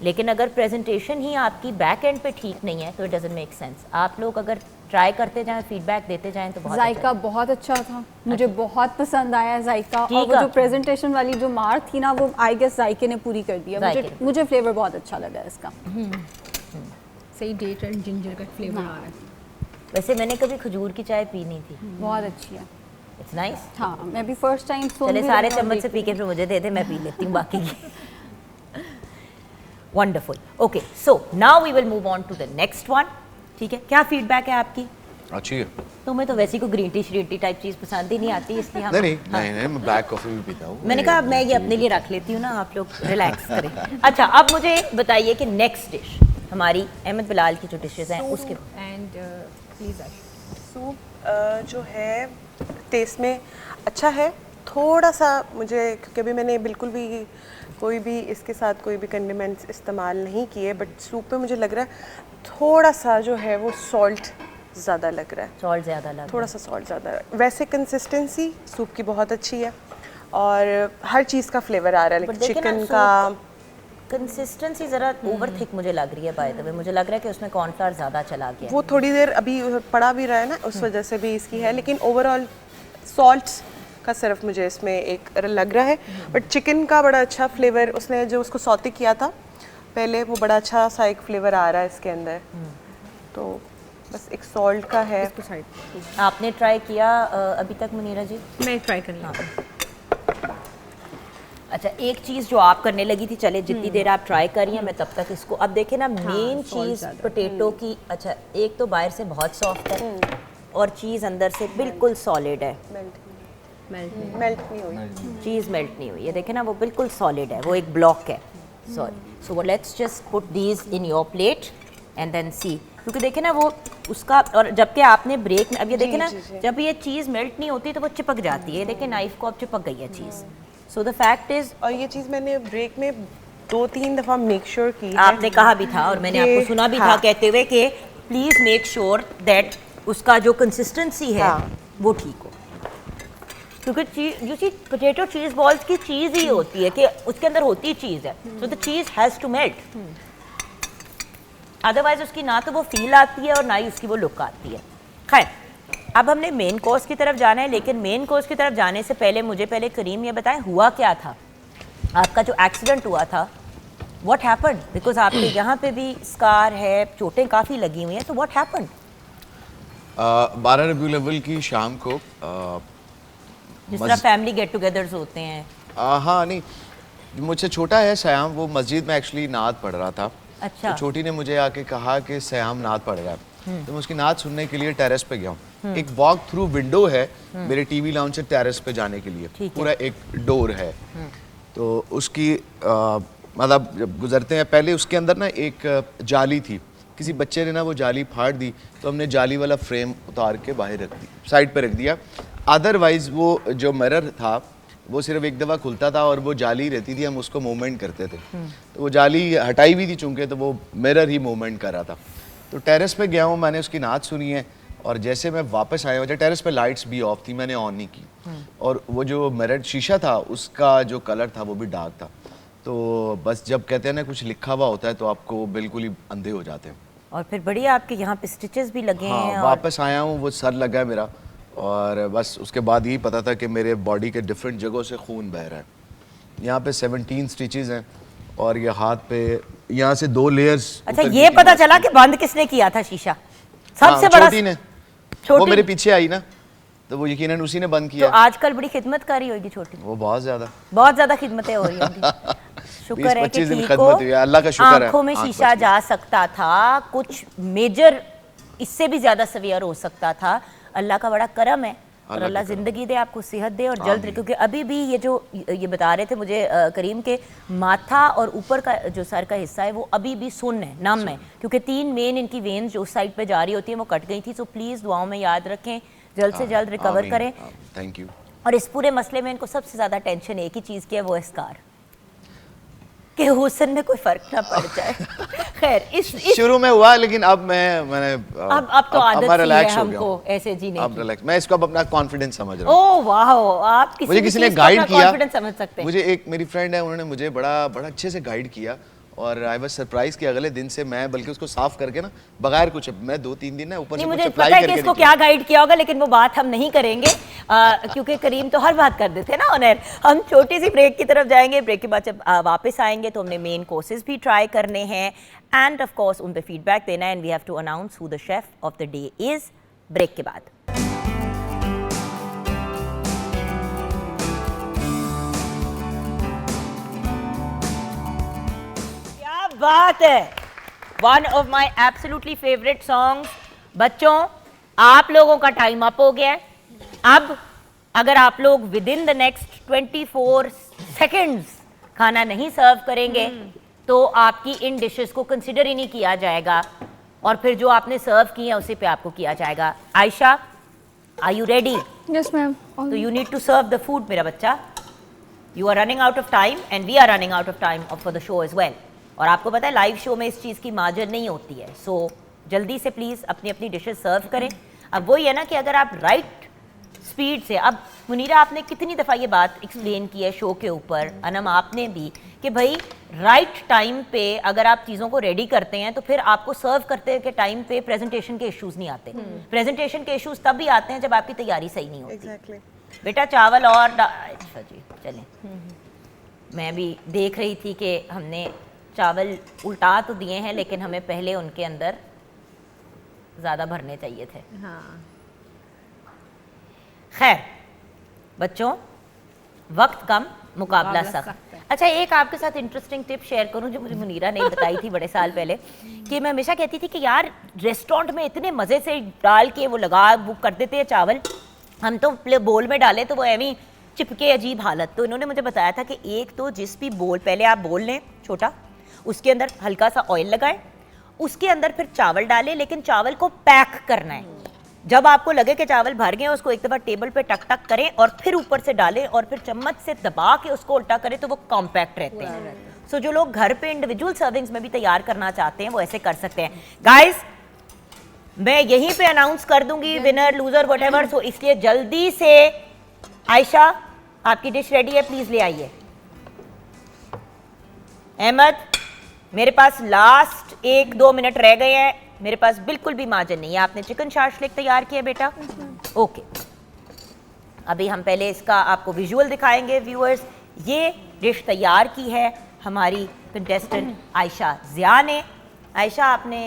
लेकिन अगर प्रेजेंटेशन ही आपकी बैक एंड पे ठीक नहीं है तो इट डजंट मेक सेंस। आप लोग अगर ट्राई करते जाएं, फीडबैक देते जाएं तो बहुत जायका बहुत अच्छा था, मुझे बहुत पसंद आया जायका, और वो ठीक है। जो प्रेजेंटेशन वाली जो मार थी ना वो आई गेस जायके ने पूरी कर दिया। मुझे फ्लेवर बहुत अच्छा लगा इसका। सही डेट एंड जिंजर का फ्लेवर आ रहा है। वैसे मैंने कभी खजूर की चाय पी नहीं थी, बहुत अच्छी है। It's nice. हाँ, मैं भी फर्स्ट टाइम चले सारे चम्मच से पी के फिर मुझे दे दे, मैं पी लेती हूँ बाकी की। Wonderful. Okay, so now we will move on to the next one. ठीक है, क्या फीडबैक है आपकी? अच्छी है। तुम्हें तो वैसे ही कोई ग्रीन टी श्रीन टी टाइप चीज़ पसंद ही नहीं आती, इसलिए हम नहीं, मैं ब्लैक कॉफ़ी भी पीता हूँ। मैंने कहा मैं ये अपने लिए रख लेती हूँ ना, आप लोग रिलैक्स करें। अच्छा, अब मुझे बताइए कि नेक्स्ट डिश हमारी अहमद बिलाल की जो डिशेज हैं उसके एंड प्लीज सूप जो है टेस्ट में अच्छा है, थोड़ा सा मुझे, क्योंकि अभी मैंने बिल्कुल भी कोई भी इसके साथ कोई भी कंडिमेंट्स इस्तेमाल नहीं किए, बट सूप में मुझे लग रहा है थोड़ा सा जो है वो सॉल्ट ज़्यादा लग रहा है, सॉल्ट ज़्यादा लग रहा है, थोड़ा सा सॉल्ट ज़्यादा है। वैसे कंसिस्टेंसी सूप की बहुत अच्छी है और हर चीज़ का फ्लेवर आ रहा है, लेकिन चिकन का कंसिस्टेंसी ज़रा ओवर थिक मुझे लग रही है। बाय द वे मुझे लग रहा है कि उसमें कॉर्नफ्लावर ज़्यादा चला गया, वो थोड़ी देर अभी पड़ा भी रहा है ना, उस वजह से भी इसकी है, लेकिन ओवरऑल सॉल्ट का सिर्फ मुझे इसमें एक लग रहा है। बट चिकन का बड़ा अच्छा फ्लेवर, उसने जो उसको सौते किया था पहले, वो बड़ा अच्छा सा एक फ्लेवर आ रहा है इसके अंदर। तो बस एक सॉल्ट का है। आपने ट्राई किया अभी तक मुनीरा जी? मैं ट्राई कर लूँ। अच्छा, एक चीज़ जो आप करने लगी थी, चले जितनी देर आप ट्राई कर रही हैं मैं तब तक इसको, अब देखें ना मेन चीज़ पोटैटो की। अच्छा, एक तो बाहर से बहुत सॉफ्ट है और चीज़ अंदर से बिल्कुल सॉलिड है, मेल्ट नहीं हुई, चीज़ मेल्ट नहीं हुई है। देखें ना, वो बिल्कुल सॉलिड है, वो एक ब्लॉक है। So let's just put these in your plate and then see, क्योंकि देखें ना वो उसका, और जबकि आपने ब्रेक में, अब ये देखें ना, जब ये चीज़ मेल्ट नहीं होती तो वो चिपक जाती है। देखिए नाइफ को अब चिपक गई है चीज़। सो द फैक्ट इज, और ये चीज़ मैंने ब्रेक में 2-3 दफ़ा मेक श्योर की, आपने कहा भी था और मैंने आपको सुना भी था कहते हुए कि प्लीज़ मेक श्योर दैट उसका जो कंसिस्टेंसी है वो ठीक हो, क्योंकि पोटैटो चीज़ बॉल्स की चीज़ ही होती है कि उसके अंदर होती चीज़ है, so the cheese has to melt, otherwise उसकी ना तो वो फील आती है और ना ही उसकी वो लुक आती है। खैर, अब हमने मेन कोर्स की तरफ जाना है, लेकिन मेन कोर्स की तरफ जाने से पहले मुझे करीम ये बताएं, हुआ क्या था आपका जो एक्सीडेंट हुआ था? What happened? बिकॉज आपके यहाँ पे भी स्कार है, चोटें काफ़ी लगी हुई हैं, तो व्हाट हैपेंड? 12 रबीउल अव्वल की शाम को जिस तरह फैमिली गेट टुगेदर्स होते हैं। हाँ, नहीं, मुझसे छोटा है सयाम, वो मस्जिद में एक्चुअली नात पढ़ रहा था। अच्छा। तो छोटी ने मुझे आके कहा कि सयाम नात पढ़ रहा है, तो मैं उसकी नात सुनने के लिए टेरेस पे गया हूँ। एक वॉक थ्रू विंडो है मेरे टीवी लाउंज से टेरेस पे जाने के लिए, पूरा एक डोर है। तो उसकी मतलब जब गुजरते हैं, पहले उसके अंदर ना एक जाली थी, किसी बच्चे ने ना वो जाली फाड़ दी, तो हमने जाली वाला फ्रेम उतार के बाहर रख दी, साइड पे रख दिया। अदरवाइज वो जो मिरर था वो सिर्फ एक दफ़ा खुलता था और वो जाली रहती थी, हम उसको मूवमेंट करते थे। तो वो जाली हटाई भी थी चूँकि, तो वो मिरर ही मूवमेंट कर रहा था। तो टेरेस पे गया हूँ, मैंने उसकी नात सुनी है, और जैसे मैं वापस आया, वजह टेरेस पे लाइट्स भी ऑफ थी, मैंने ऑन नहीं की, और वो जो मिरर शीशा था उसका जो कलर था वो भी डार्क था। तो बस जब कहते हैं ना कुछ लिखा हुआ होता है तो आपको बिल्कुल ही अंधे हो जाते हैं। और फिर बढ़िया आपके यहाँ पे स्टिचेस भी लगे हैं। हाँ, वापस आया हूँ, वो सर लगा है मेरा, और बस उसके बाद यही पता था कि मेरे बॉडी के डिफरेंट जगहों से खून बह रहा है। यहाँ पे 17 स्टिचेस हैं, और ये हाथ पे यहाँ से 2 लेयर्स। अच्छा, ये पता चला कि बंद किसने किया था शीशा? सबसे बड़ा छोटी ने, वो मेरे पीछे आई ना, तो वो यकीनन उसी ने बंद किया। तो आजकल बड़ी खिदमत कर रही होगी छोटी, वो बहुत ज़्यादा खिदमतें हो रही होंगी। शुक्र है कि ठीक हो, अल्लाह का शुक्र है। आंखों में शीशा जा सकता था, कुछ मेजर इससे भी ज़्यादा सवियर हो सकता था, अल्लाह का बड़ा करम है। और अल्लाह ज़िंदगी दे, आपको सेहत दे और जल्द, क्योंकि अभी भी ये बता रहे थे मुझे करीम के माथा और ऊपर का जो सर का हिस्सा है वो अभी भी सुन्न है, नम है, क्योंकि 3 मेन इनकी वेन्स जो उस साइड पे जा रही होती हैं वो कट गई थी। सो प्लीज़ दुआओं में याद रखें, जल्द से जल्द रिकवर करें। Thank you. और इस पूरे मसले में इनको सबसे ज़्यादा टेंशन एक ही चीज़ की है, वो है स्कार, कि हुसन में कोई फर्क ना पड़ जाए। खैर इस शुरू में हुआ, लेकिन अब मैंने अब तो आदत सी है हमको ऐसे जीने अब रिलैक्स, मैं इसको अब अपना कॉन्फिडेंस समझ रहा हूँ। ओह वाह, आप मुझे किसी ने गाइड किया, कॉन्फिडेंस समझ सकते हैं। मुझे एक मेरी फ्रेंड है, उन्होंने मुझे बड़ा अच्छे से गाइड किया और आई वाज सरप्राइज कि अगले दिन से मैं बल्कि उसको साफ करके ना बगैर कुछ, मैं 2-3 दिन ना ऊपर से मुझे पता है कि इसको क्या गाइड किया होगा, लेकिन वो बात हम नहीं करेंगे क्योंकि करीम तो हर बात कर देते हैं ना ऑनर। हम छोटी सी ब्रेक की तरफ जाएंगे, ब्रेक के बाद जब वापस आएंगे तो हमने मेन कोर्सेज भी ट्राई करने हैं एंड ऑफ कोर्स उन पे फीडबैक देना है and we have to announce who the chef of the day is. Break के बाद बात है, one of my absolutely favourite songs. बच्चों, आप लोगों का टाइम अप हो गया है। अब अगर आप लोग with in the next 24 seconds खाना नहीं सर्व करेंगे तो आपकी इन डिशेस को कंसिडर ही नहीं किया जाएगा और फिर जो आपने सर्व किए हैं उसी पे आपको किया जाएगा। Ayesha, are you ready? Yes ma'am. तो you need to serve the food मेरा बच्चा। You are running out of time and we are running out of time for the show as well. और आपको पता है लाइव शो में इस चीज़ की माजर नहीं होती है। सो जल्दी से प्लीज़ अपनी अपनी डिशेस सर्व करें। अब वही है ना कि अगर आप राइट स्पीड से, अब मुनीरा आपने कितनी दफ़ा ये बात एक्सप्लेन की है शो के ऊपर, अनम आपने भी, कि भाई राइट टाइम पे अगर आप चीज़ों को रेडी करते हैं तो फिर आपको सर्व करते के टाइम पे प्रेजेंटेशन के इश्यूज़ नहीं आते। प्रेजेंटेशन के इश्यूज़ तब भी आते हैं जब आपकी तैयारी सही नहीं होती। बेटा चावल और अच्छा जी चलें। मैं भी देख रही थी कि हमने चावल उल्टा तो दिए हैं लेकिन हमें पहले उनके अंदर ज़्यादा भरने चाहिए थे। हाँ। खैर बच्चों, वक्त कम मुकाबला सख्त। अच्छा, एक आपके साथ इंटरेस्टिंग टिप शेयर करूं जो मुझे मुनीरा ने बताई थी बड़े साल पहले, कि मैं हमेशा कहती थी कि यार रेस्टोरेंट में इतने मज़े से डाल के वो लगा वो कर देते हैं चावल, हम तो बोल में डालें तो वो एवं चिपके, अजीब हालत। तो इन्होंने मुझे बताया था कि एक तो जिस भी बोल, पहले आप बोल लें छोटा, उसके अंदर हल्का सा ऑयल लगाएं, उसके अंदर फिर चावल डालें, लेकिन चावल को पैक करना है। जब आपको लगे कि चावल भर गए उसको एक दफ़ा टेबल पे टक टक करें और फिर ऊपर से डालें और फिर चम्मच से दबा के उसको उल्टा करें तो वो कॉम्पैक्ट रहते हैं। सो जो लोग घर पे इंडिविजुअल सर्विंग्स में भी तैयार करना चाहते हैं वो ऐसे कर सकते हैं। गाइस, मैं यहीं पे अनाउंस कर दूंगी विनर लूजर व्हाटएवर, सो इसलिए जल्दी से आयशा आपकी डिश रेडी है, प्लीज ले आइए। अहमद, मेरे पास लास्ट 1-2 मिनट रह गए हैं, मेरे पास बिल्कुल भी मार्जिन नहीं है। आपने चिकन शाशलिक तैयार किया बेटा? ओके, अभी हम पहले इसका आपको विजुअल दिखाएंगे व्यूअर्स। ये डिश तैयार की है हमारी कंटेस्टेंट आयशा ज़िया ने। आयशा, आपने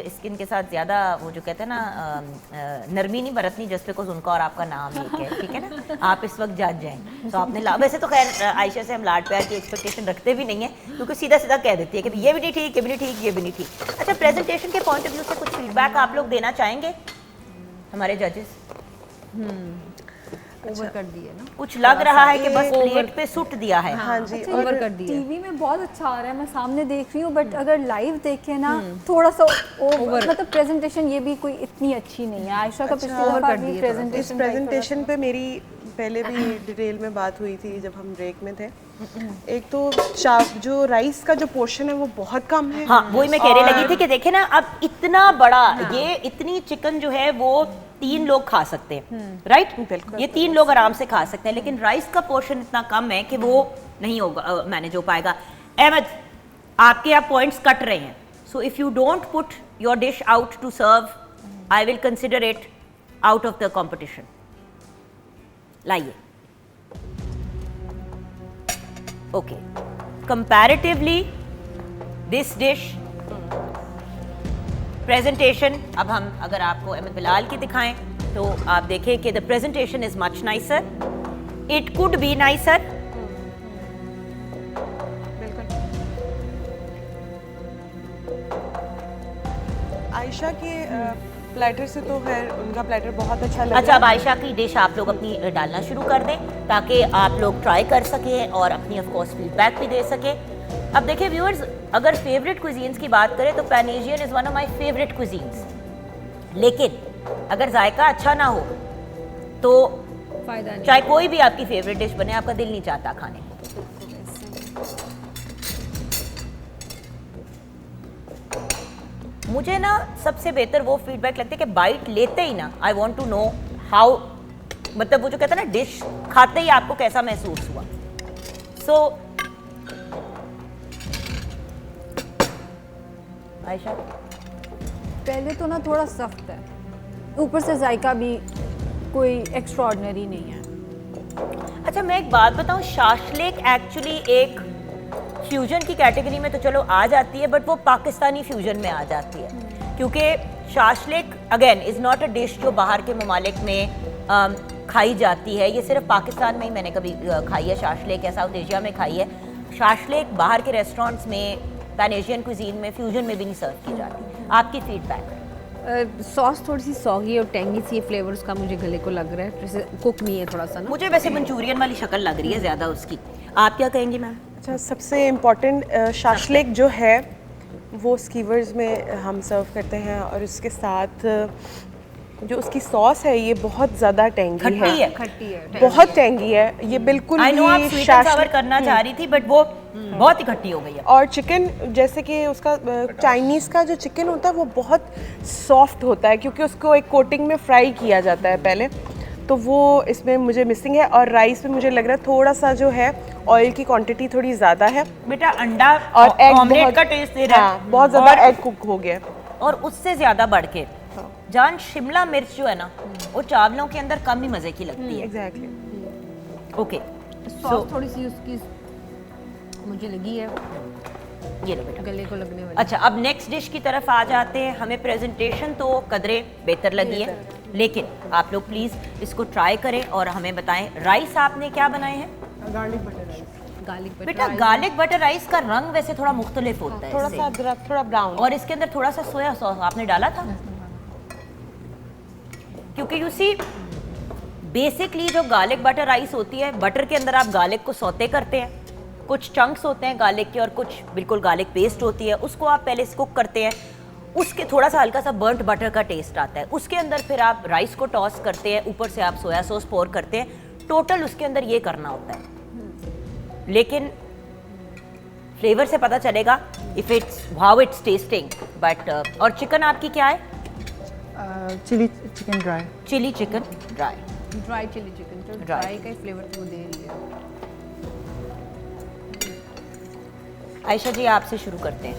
स्किन के साथ ज़्यादा वो जो कहते हैं ना नरमी नहीं बरतनी जस्ट बिकॉज उनका और आपका नाम एक है, ठीक है ना? आप इस वक्त जज हैं तो आपने वैसे तो खैर आयशा से हम लाड प्यार की एक्सपेक्टेशन रखते भी नहीं है क्योंकि सीधा सीधा कह देती है कि ये भी नहीं ठीक, ये भी नहीं ठीक, ये भी नहीं ठीक। अच्छा, प्रेजेंटेशन के पॉइंट ऑफ व्यू से कुछ फीडबैक आप लोग देना चाहेंगे हमारे जजेस? ओवर कर दिए ना, कुछ लग रहा है कि बस प्लेट पे सुट दिया है। हाँ जी, अच्छा, ओवर कर दिया। टीवी में बहुत अच्छा आ रहा है, मैं सामने देख रही हूँ, बट अगर लाइव देखे ना थोड़ा सा ओवर, मतलब प्रेजेंटेशन ये भी कोई इतनी अच्छी नहीं है। आयशा का पिछले दफा भी इस प्रेजेंटेशन पे मेरी पहले भी डिटेल में बात हुई थी जब हम ब्रेक में थे। एक तो जो राइस का जो पोर्शन है वो बहुत कम है। हाँ, वही मैं कहने लगी थी कि देखे ना, अब इतना बड़ा ये इतनी चिकन जो है वो 3 लोग खा सकते हैं, राइट? बिल्कुल, ये 3 लोग आराम से खा सकते हैं, लेकिन राइस का पोर्शन इतना कम है कि वो नहीं होगा, मैनेज हो पाएगा। अहमद, आपके आप पॉइंट्स कट रहे हैं, so if you don't put your dish out to serve, I will consider it out of the competition. लाइए। Okay, comparatively this dish presentation, अब हम अगर आपको अहमद बिलाल की दिखाएं तो आप देखें कि the presentation is much nicer, it could be nicer. Ayesha के प्लेटर से तो है, उनका प्लेटर बहुत अच्छा लगा। अच्छा, अब आयशा की डिश आप लोग अपनी डालना शुरू कर दें ताकि आप लोग ट्राई कर सकें और अपनी ऑफ कोर्स फीडबैक भी दे सकें। अब देखिए व्यूअर्स, अगर फेवरेट कुजीन्स की बात करें तो pan Asian is one of my favourite cuisines, लेकिन अगर जायका अच्छा ना हो तो फायदा नहीं। चाहे कोई भी आपकी फेवरेट डिश बने, आपका दिल नहीं चाहता खाने को। मुझे ना सबसे बेहतर वो फीडबैक लगता है कि बाइट लेते ही ना I want to know how, मतलब वो जो कहते हैं ना डिश खाते ही आपको कैसा महसूस हुआ। सो आयशा, पहले तो ना थोड़ा सख्त है, ऊपर से जायका भी कोई एक्स्ट्रा ऑर्डिनरी नहीं है। अच्छा मैं एक बात बताऊं, शाशलिक एक्चुअली एक फ्यूजन की कैटेगरी में तो चलो आ जाती है, बट वो पाकिस्तानी फ्यूजन में आ जाती है, क्योंकि shashlik again is not a dish जो बाहर के ममालिक में खाई जाती है। ये सिर्फ पाकिस्तान में ही मैंने कभी खाई है शाशलिक, या साउथ एशिया में खाई है। शाशलिक बाहर के रेस्टोरेंट्स में, पैन एशियन कुजीन में, फ्यूजन में भी नहीं सर्व की जाती। आपकी फीडबैक? सॉस थोड़ी सी सॉगी और टेंगी सी फ्लेवर उसका मुझे गले को लग रहा है, जैसे कुक नहीं है थोड़ा सा ना। मुझे वैसे मंचूरियन वाली शक्ल लग रही है ज़्यादा उसकी। आप क्या कहेंगी मैम? अच्छा, सबसे इम्पॉर्टेंट शाशलिक जो है वो स्कीवर्स में हम सर्व करते हैं, और उसके साथ जो उसकी सॉस है ये बहुत ज़्यादा टेंगी है, खट्टी है, बहुत टेंगी है ये, बिल्कुल आई नो आप ही स्वीट एंड सावर करना चाह रही थी, बट वो बहुत ही खट्टी हो गई है। और चिकन जैसे कि उसका चाइनीज़ का जो चिकन होता है वो बहुत सॉफ्ट होता है, क्योंकि उसको एक कोटिंग में फ्राई किया जाता है पहले, तो वो इसमें मुझे मिसिंग है। और राइस में मुझे लग रहा है थोड़ा सा जो है ऑयल की क्वांटिटी थोड़ी ज़्यादा है। बेटा अंडा और एग ऑमलेट का टेस्ट दे रहा है। हाँ, बहुत ज़्यादा एग कुक हो गया। और उससे ज़्यादा बढ़ के जान शिमला मिर्च जो है ना, वो चावलों के अंदर कम ही मज़े की लगती है। एग्जैक्टली। ओके, सॉस थोड़ी सी उसकी मुझे लगी है, ये लो बेटा गले को लगने वाली। अच्छा, अब नेक्स्ट डिश की तरफ आ जाते हैं। हमें प्रेजेंटेशन तो कदरे बेहतर लगी है, लेकिन आप लोग प्लीज़ इसको ट्राई करें और हमें बताएं। राइस आपने क्या बनाए हैं? Garlic butter rice. Garlic butter बेटा गार्लिक बटर राइस का रंग वैसे थोड़ा मुख्तलिफ होता है थोड़ा इससे। सा अदरक, थोड़ा ब्राउन, और इसके अंदर थोड़ा सा सोया सॉस आपने डाला था, क्योंकि यू सी बेसिकली जो गार्लिक बटर राइस होती है, बटर के अंदर आप गार्लिक को सौते करते हैं, कुछ चंक्स होते हैं गार्लिक के और कुछ बिल्कुल गार्लिक पेस्ट होती है, उसको आप पहले कुक करते हैं, उसके थोड़ा सा हल्का सा बर्nt बटर का टेस्ट आता है, उसके अंदर फिर आप राइस को टॉस करते हैं, ऊपर से आप सोया सॉस पोर करते हैं, टोटल उसके अंदर ये करना होता है। लेकिन फ्लेवर से पता चलेगा if it's how it's tasting, but और चिकन आपकी क्या है? Chilli chicken dry. Chilli chicken dry. Dry chilli chicken, तो ड्राई का फ्लेवर तो वो दे रही है। आयशा जी आपसे शुरू करते हैं।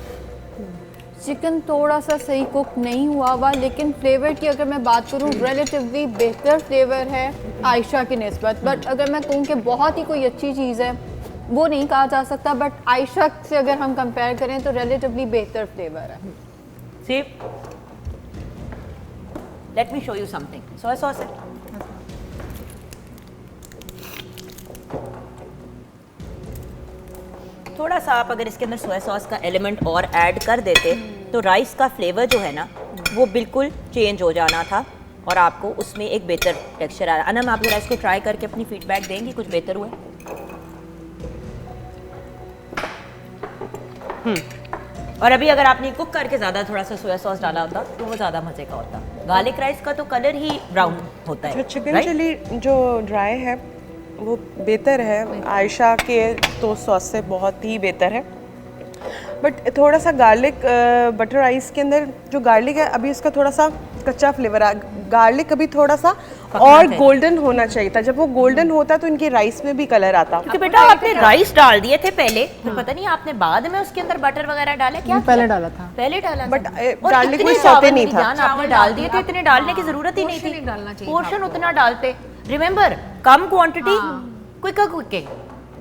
चिकन थोड़ा सा सही कुक नहीं हुआ हुआ, लेकिन फ्लेवर की अगर मैं बात करूँ रिलेटिवली बेहतर फ्लेवर है आयशा की निस्बत। बट अगर मैं कहूँ कि बहुत ही कोई अच्छी चीज़ है वो नहीं कहा जा सकता, बट आयशा से अगर हम कंपेयर करें तो रिलेटिवली बेहतर फ्लेवर है। See let me show you something. Soya sauce है, थोड़ा सा आप अगर इसके अंदर सोया सॉस का एलिमेंट और ऐड कर देते तो राइस का फ्लेवर जो है ना वो बिल्कुल चेंज हो जाना था और आपको उसमें एक बेहतर टेक्सचर आ रहा। अनम आप जरा इसको ट्राई करके अपनी फीडबैक देंगी कुछ बेहतर हुआ? और अभी अगर आपने कुक करके ज़्यादा थोड़ा सा सोया सॉस डाला होता तो वो ज़्यादा मज़े का होता। गार्लिक राइस का तो कलर ही ब्राउन होता है। चिकन चिली जो ड्राई है वो बेहतर है, आयशा के तो सॉस से बहुत ही बेहतर है। बट थोड़ा सा गार्लिक बटर राइस के अंदर जो गार्लिक है अभी उसका थोड़ा सा कच्चा फ्लेवर आ, गार्लिक अभी थोड़ा सा और गोल्डन होना चाहिए था। जब वो गोल्डन होता तो इनके राइस में भी कलर आता। क्योंकि बेटा आपने राइस डाल दिए थे पहले, फिर पता नहीं आपने बाद में उसके अंदर बटर वगैरह डाले क्या? पहले डाला था। पहले डाला, बट गार्लिक में सौते नहीं था। आपने डाल दिए थे, इतने डालने की जरूरत ही नहीं थी। पोर्शन उतना डालते, रिमेम्बर कम क्वांटिटी क्विकर कुकिंग,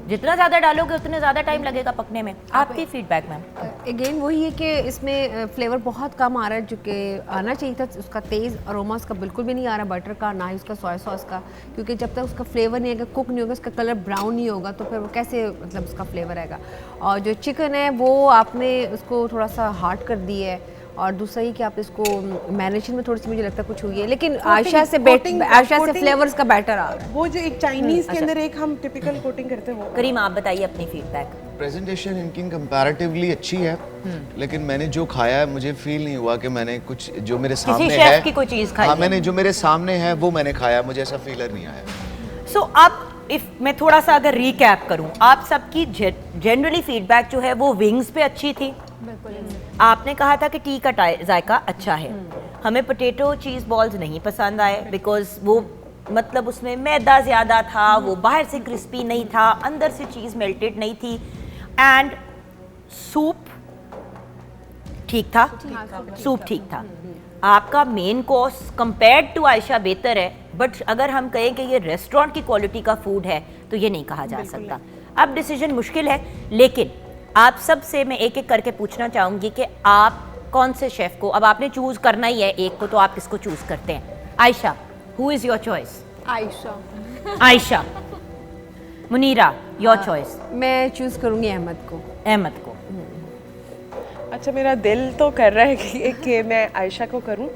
जितना ज़्यादा डालोगे उतने ज़्यादा टाइम लगेगा पकने में। आपकी फीडबैक मैम? अगेन वही है कि इसमें फ्लेवर बहुत कम आ रहा है, जो कि आना चाहिए था। उसका तेज़ अरोमा उसका बिल्कुल भी नहीं आ रहा बटर का, ना ही उसका सोया सॉस का, क्योंकि जब तक उसका फ्लेवर नहीं आएगा, कुक नहीं होगा, उसका कलर ब्राउन नहीं होगा तो फिर वो कैसे मतलब उसका फ्लेवर आएगा। और जो चिकन है वो आपने उसको थोड़ा सा हार्ड कर दिया है और दूसरा ये कि आप इसको मैनेजमेंट में थोड़ी सी मुझे लगता है कुछ हुई है, लेकिन आयशा से फ्लेवर्स का बैटर आ रहा है। वो जो एक चाइनीज के अंदर एक हम टिपिकल कोटिंग करते हैं वो। करीम आप बताइए अपनी फीडबैक। प्रेजेंटेशन इनकी कंपैरेटिवली अच्छी है, लेकिन मैंने जो खाया है मुझे फील नहीं हुआ कि मैंने कुछ जो मेरे सामने शेफ है की कोई चीज़ खाई हाँ है। मैंने जो मेरे सामने है वो मैंने खाया, मुझे ऐसा फीलर नहीं आया। सो अब इफ मैं थोड़ा सा अगर रिकैप करूं, आप सबकी जनरली फीडबैक जो है वो विंग्स पे अच्छी थी। आपने कहा था कि टी का जायका अच्छा है। हमें पोटैटो चीज़ बॉल्स नहीं पसंद आए बिकॉज वो मतलब उसमें मैदा ज़्यादा था, वो बाहर से क्रिस्पी नहीं था, अंदर से चीज़ मेल्टेड नहीं थी। एंड सूप ठीक था, सूप ठीक था। आपका main course compared to Ayesha बेहतर है, बट अगर हम कहें कि ये रेस्टोरेंट की क्वालिटी का फूड है तो ये नहीं कहा जा सकता। अब डिसीजन मुश्किल है, लेकिन आप सब से मैं एक एक करके पूछना चाहूँगी कि आप कौन से शेफ़ को, अब आपने चूज़ करना ही है एक को, तो आप किसको चूज़ करते हैं? Ayesha, who is your choice? Ayesha. Ayesha. Munira, your choice? मैं चूज़ करूँगी अहमद को। अहमद को। अच्छा, मेरा दिल तो कर रहा है कि मैं आयशा को करूं,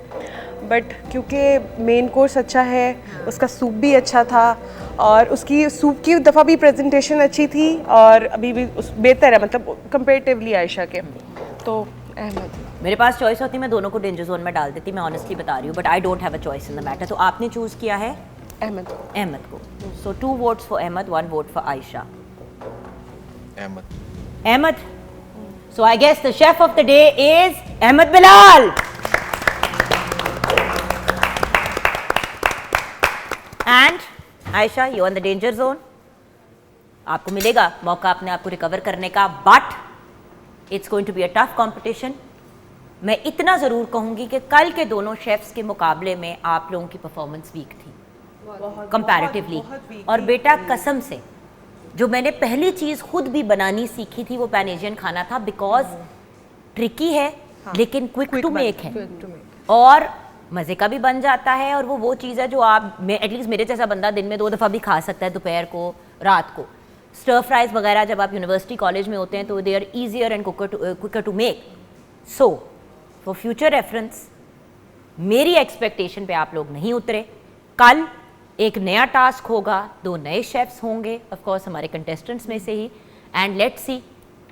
बट क्योंकि मेन कोर्स अच्छा है, उसका सूप भी अच्छा था और उसकी सूप की दफ़ा भी प्रेजेंटेशन अच्छी थी और अभी भी बेहतर है मतलब कंपेरेटिवली आयशा के, तो अहमद। मेरे पास चॉइस होती मैं दोनों को डेंजर जोन में डाल देती, मैं ऑनेस्टली बता रही हूँ, but I don't have a choice in the matter. तो आपने चूज़ किया है अहमद को। अहमद को। So 2 votes for Ahmed, 1 vote for Ayesha. Ahmed. Ahmed. So I guess the chef of the day is Ahmed Bilal. And Aisha, you on the danger zone. आपको मिलेगा मौका अपने आप को रिकवर करने का, but it's going to be a tough competition. मैं इतना ज़रूर कहूँगी कि कल के दोनों शेफ्स के मुकाबले में आप लोगों की परफॉर्मेंस वीक थी कंपैरेटिवली। और बेटा कसम से जो मैंने पहली चीज़ खुद भी बनानी सीखी थी वो पैन एशियन खाना था, बिकॉज ट्रिकी है लेकिन क्विक टू मेक है और मज़े का भी बन जाता है। और वो चीज़ है जो आप एटलीस्ट मेरे जैसा बंदा दिन में 2 दफ़ा भी खा सकता है, दोपहर को, रात को। स्टर फ्राइज वगैरह जब आप यूनिवर्सिटी कॉलेज में होते हैं तो they are easier and quicker to make. So for future reference मेरी एक्सपेक्टेशन पे आप लोग नहीं उतरे। कल एक नया टास्क होगा, 2 नए शेफ्स होंगे ऑफ कोर्स हमारे कंटेस्टेंट्स में से ही, एंड लेट्स सी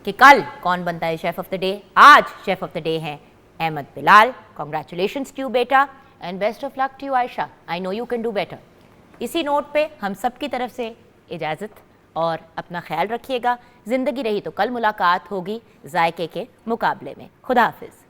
कि कल कौन बनता है शेफ ऑफ द डे। आज शेफ ऑफ द डे हैं Ahmad Bilal. Congratulations to you बेटा and best of luck to you Ayesha, I know you can do better. इसी नोट पे हम सब की तरफ से इजाज़त और अपना ख्याल रखिएगा। ज़िंदगी रही तो कल मुलाकात होगी जायके के मुकाबले में। खुदा हाफिज़।